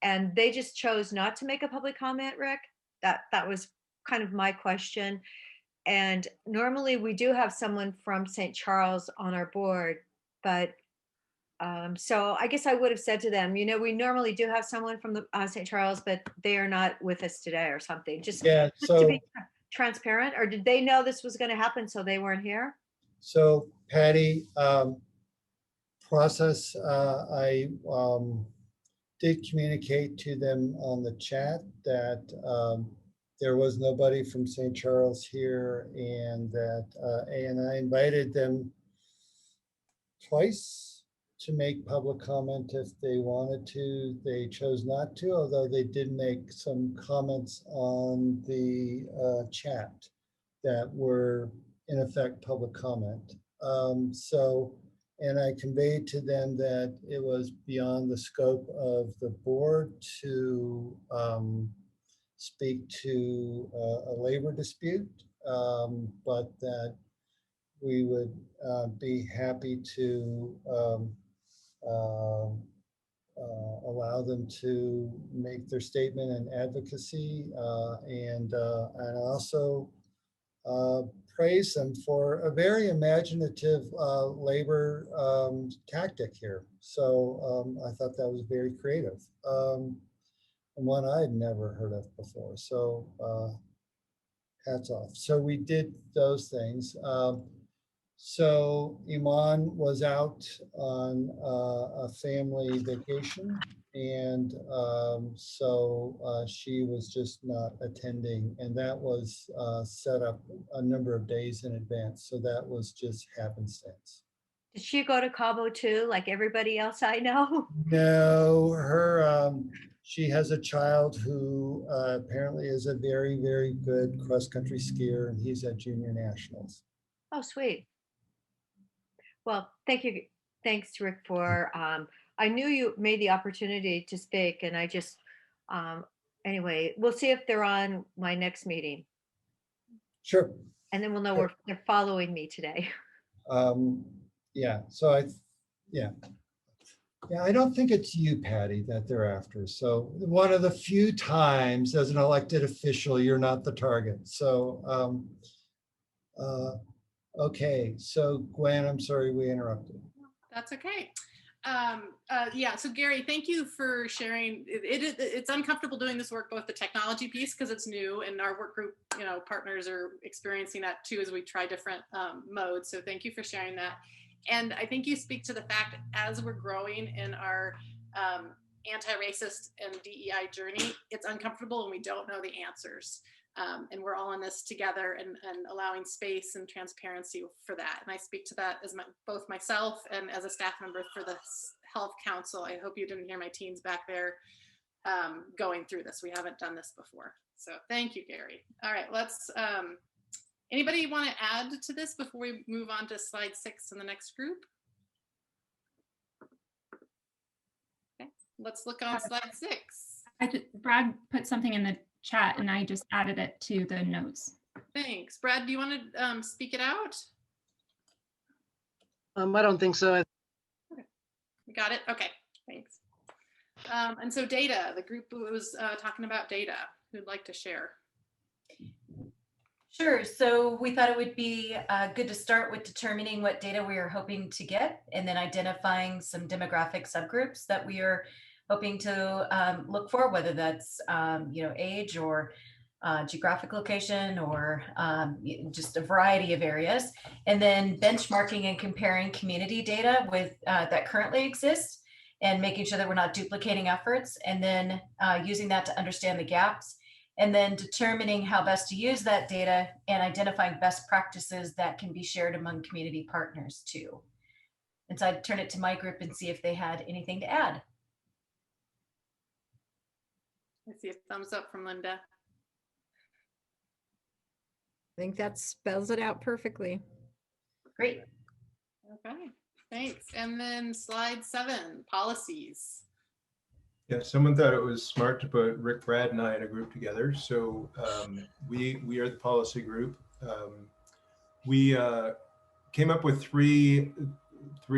and they just chose not to make a public comment, Rick. That was kind of my question. And normally we do have someone from St. Charles on our board, but so I guess I would have said to them, we normally do have someone from the St. Charles, but they are not with us today or something. Just to be transparent. Or did they know this was going to happen, so they weren't here? So Patty, process, I did communicate to them on the chat that there was nobody from St. Charles here, and that and I invited them twice to make public comment if they wanted to. They chose not to, although they did make some comments on the chat that were in effect public comment. And I conveyed to them that it was beyond the scope of the board to speak to a labor dispute, but that we would be happy to allow them to make their statement and advocacy, and also praise them for a very imaginative labor tactic here. So I thought that was very creative, and one I had never heard of before. So hats off. So we did those things. So Iman was out on a family vacation, and so she was just not attending, and that was set up a number of days in advance. So that was just happenstance. Did she go to Cabo too, like everybody else I know? No, she has a child who apparently is a very, very good cross-country skier, and he's at junior nationals. Oh, sweet. Well, thank you. Thanks, Rick, for, I knew you made the opportunity to speak, and I just, anyway, we'll see if they're on my next meeting. Sure. And then we'll know they're following me today. Yeah, so yeah, I don't think it's you, Patty, that they're after. So one of the few times as an elected official, you're not the target. So, okay, so Gwen, I'm sorry we interrupted. That's okay. Yeah, so Gary, thank you for sharing. It's uncomfortable doing this work, both the technology piece, because it's new, and our work group, partners are experiencing that too as we try different modes. So thank you for sharing that. And I think you speak to the fact as we're growing in our anti-racist and DEI journey, it's uncomfortable and we don't know the answers. And we're all in this together, and allowing space and transparency for that. And I speak to that as both myself and as a staff member for the Health Council. I hope you didn't hear my teens back there going through this. We haven't done this before. So thank you, Gary. All right, let's, anybody want to add to this before we move on to slide 6 in the next group? Okay, let's look on slide 6. Brad put something in the chat and I just added it to the notes. Thanks. Brad, do you want to speak it out? I don't think so. Okay. We got it? Okay, thanks. And so data, the group was talking about data. Who'd like to share? Sure. So we thought it would be good to start with determining what data we are hoping to get, and then identifying some demographic subgroups that we are hoping to look for, whether that's age or geographic location or just a variety of areas, and then benchmarking and comparing community data with that currently exists, and making sure that we're not duplicating efforts, and then using that to understand the gaps, and then determining how best to use that data and identifying best practices that can be shared among community partners too. And so I'd turn it to my group and see if they had anything to add. I see a thumbs up from Linda. I think that spells it out perfectly. Great. Okay, thanks. And then slide 7, policies. Yeah, someone thought it was smart to put Rick, Brad, and I in a group together. So we are the policy group. We came up with three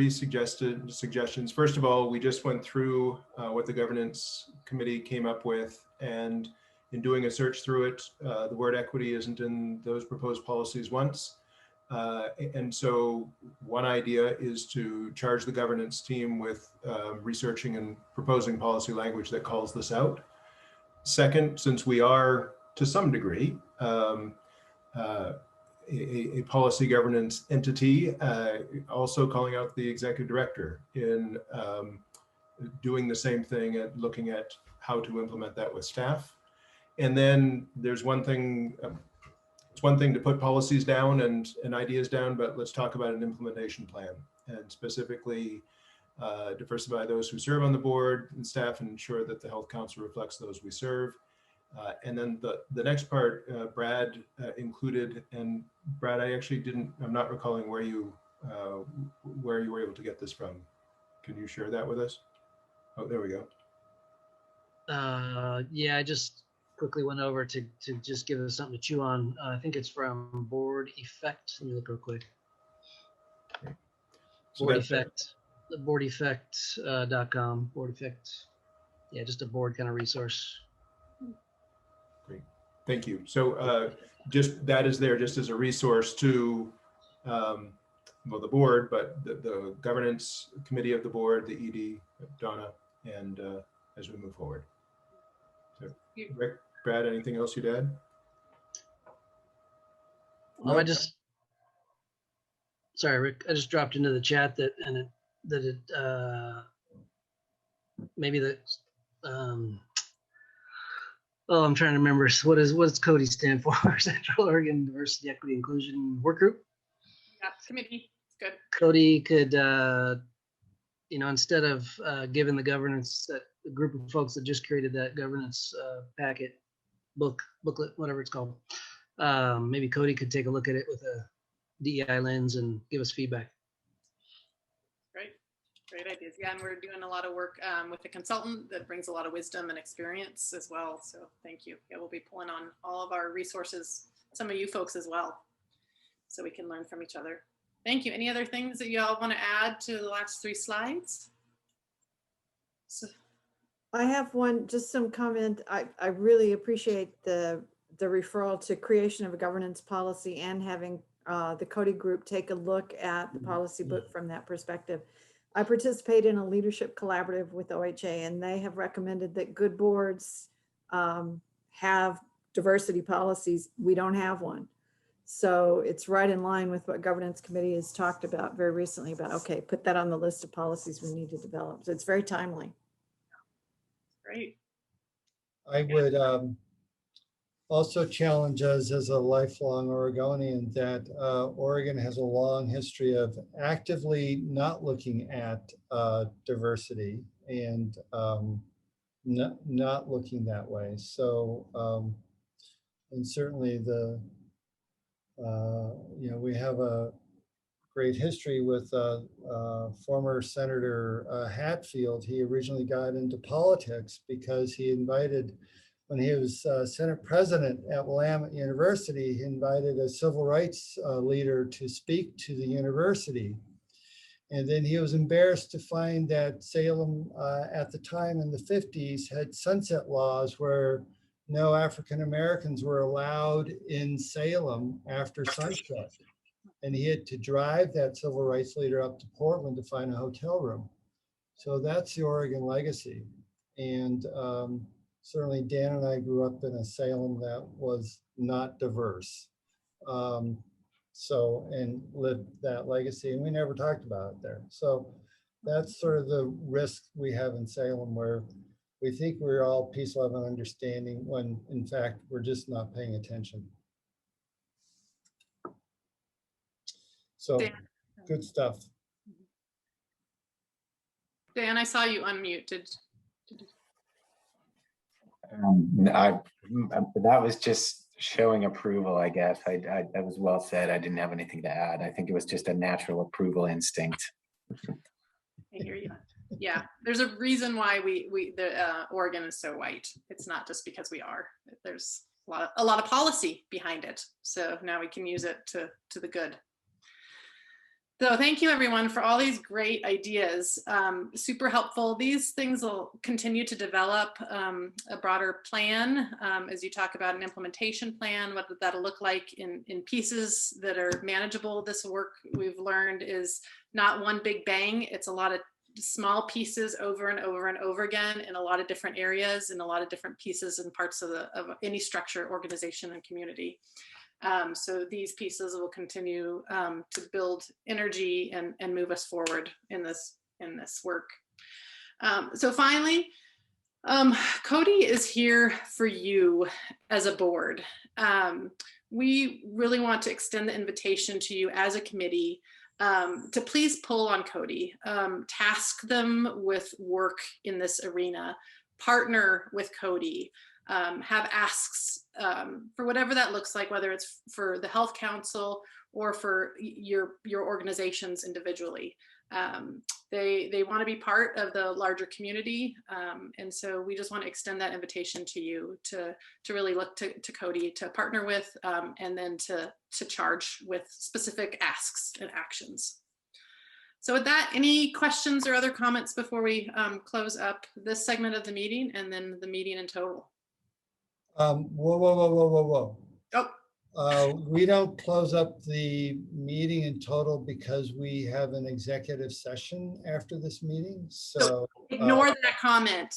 suggestions. First of all, we just went through what the governance committee came up with, and in doing a search through it, the word equity isn't in those proposed policies once. And so one idea is to charge the governance team with researching and proposing policy language that calls this out. Second, since we are to some degree a policy governance entity, also calling out the executive director in doing the same thing and looking at how to implement that with staff. And then there's one thing, it's one thing to put policies down and ideas down, but let's talk about an implementation plan, and specifically diversify those who serve on the board and staff, and ensure that the Health Council reflects those we serve. And then the next part, Brad included, and Brad, I'm not recalling where you were able to get this from. Can you share that with us? Oh, there we go. Yeah, I just quickly went over to just give us something to chew on. I think it's from Board Effect. Let me look real quick. So Board Effect, boardeffect.com. Board Effect. Yeah, just a board kind of resource. Great, thank you. So just that is there just as a resource to well, the board, but the governance committee of the board, the ED, Donna, and as we move forward. So, Rick, Brad, anything else you'd add? I just Sorry, Rick, I just dropped into the chat that maybe the oh, I'm trying to remember. So what's Cody stand for? Central Oregon Diversity, Equity, Inclusion Work Group. Yeah, committee. It's good. Cody could, instead of giving the governance, that the group of folks that just created that governance packet, booklet, whatever it's called, maybe Cody could take a look at it with a DEI lens and give us feedback. Great ideas. Yeah, and we're doing a lot of work with a consultant that brings a lot of wisdom and experience as well. So thank you. Yeah, we'll be pulling on all of our resources, some of you folks as well, so we can learn from each other. Thank you. Any other things that you all want to add to the last 3 slides? So, I have just some comment. I really appreciate the referral to creation of a governance policy and having the Cody group take a look at the policy book from that perspective. I participate in a leadership collaborative with OHA, and they have recommended that good boards have diversity policies. We don't have one. So it's right in line with what governance committee has talked about very recently about, okay, put that on the list of policies we need to develop. So it's very timely. Great. I would also challenge us as a lifelong Oregonian that Oregon has a long history of actively not looking at diversity and not looking that way. So, and certainly we have a great history with former Senator Hatfield. He originally got into politics because he invited, when he was Senate president at Willamette University, he invited a civil rights leader to speak to the university. And then he was embarrassed to find that Salem at the time in the 50s had sunset laws where no African Americans were allowed in Salem after sunset. And he had to drive that civil rights leader up to Portland to find a hotel room. So that's the Oregon legacy. And certainly Dan and I grew up in a Salem that was not diverse. And lived that legacy, and we never talked about it there. So that's sort of the risk we have in Salem, where we think we're all peace, love, and understanding when in fact we're just not paying attention. So good stuff. Dan, I saw you unmuted. That was just showing approval, I guess. That was well said. I didn't have anything to add. I think it was just a natural approval instinct. I hear you. Yeah, there's a reason why Oregon is so white. It's not just because we are. There's a lot of policy behind it. So now we can use it to the good. So thank you everyone for all these great ideas. Super helpful. These things will continue to develop a broader plan as you talk about an implementation plan, what that'll look like in pieces that are manageable. This work we've learned is not one big bang. It's a lot of small pieces over and over and over again in a lot of different areas, in a lot of different pieces and parts of any structure, organization, and community. So these pieces will continue to build energy and move us forward in this work. So finally, Cody is here for you as a board. We really want to extend the invitation to you as a committee to please pull on Cody, task them with work in this arena, partner with Cody, have asks for whatever that looks like, whether it's for the Health Council or for your organizations individually. They want to be part of the larger community. And so we just want to extend that invitation to you to really look to Cody to partner with and then to charge with specific asks and actions. So with that, any questions or other comments before we close up this segment of the meeting and then the meeting in total? Whoa. Oh. We don't close up the meeting in total because we have an executive session after this meeting. So ignore that comment.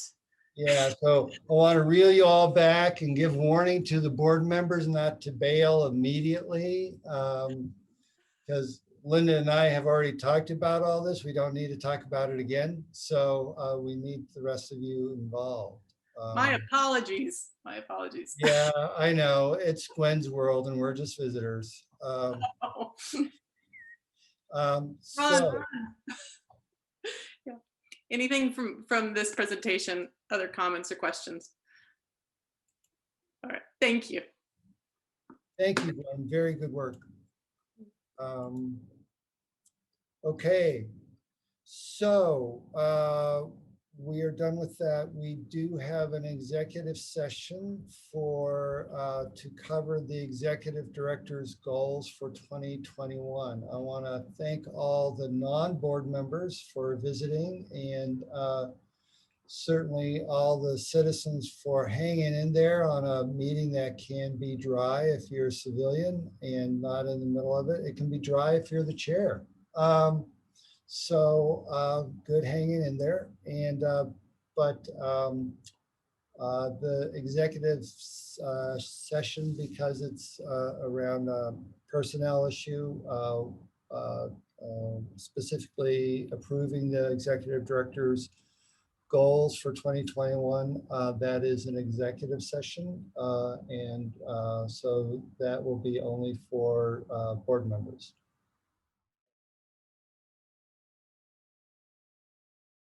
Yeah, so I want to reel you all back and give warning to the board members not to bail immediately because Linda and I have already talked about all this. We don't need to talk about it again. So we need the rest of you involved. My apologies. My apologies. Yeah, I know. It's Gwen's world and we're just visitors. So Yeah. Anything from this presentation, other comments or questions? All right, thank you. thank you, Gwen. Very good work. Okay, so we are done with that. We do have an executive session for to cover the executive director's goals for 2021. I want to thank all the non-board members for visiting, and certainly all the citizens for hanging in there on a meeting that can be dry if you're a civilian and not in the middle of it. It can be dry if you're the chair. Good hanging in there. And the executive session, because it's around a personnel issue, specifically approving the executive director's goals for 2021, that is an executive session. So that will be only for board members.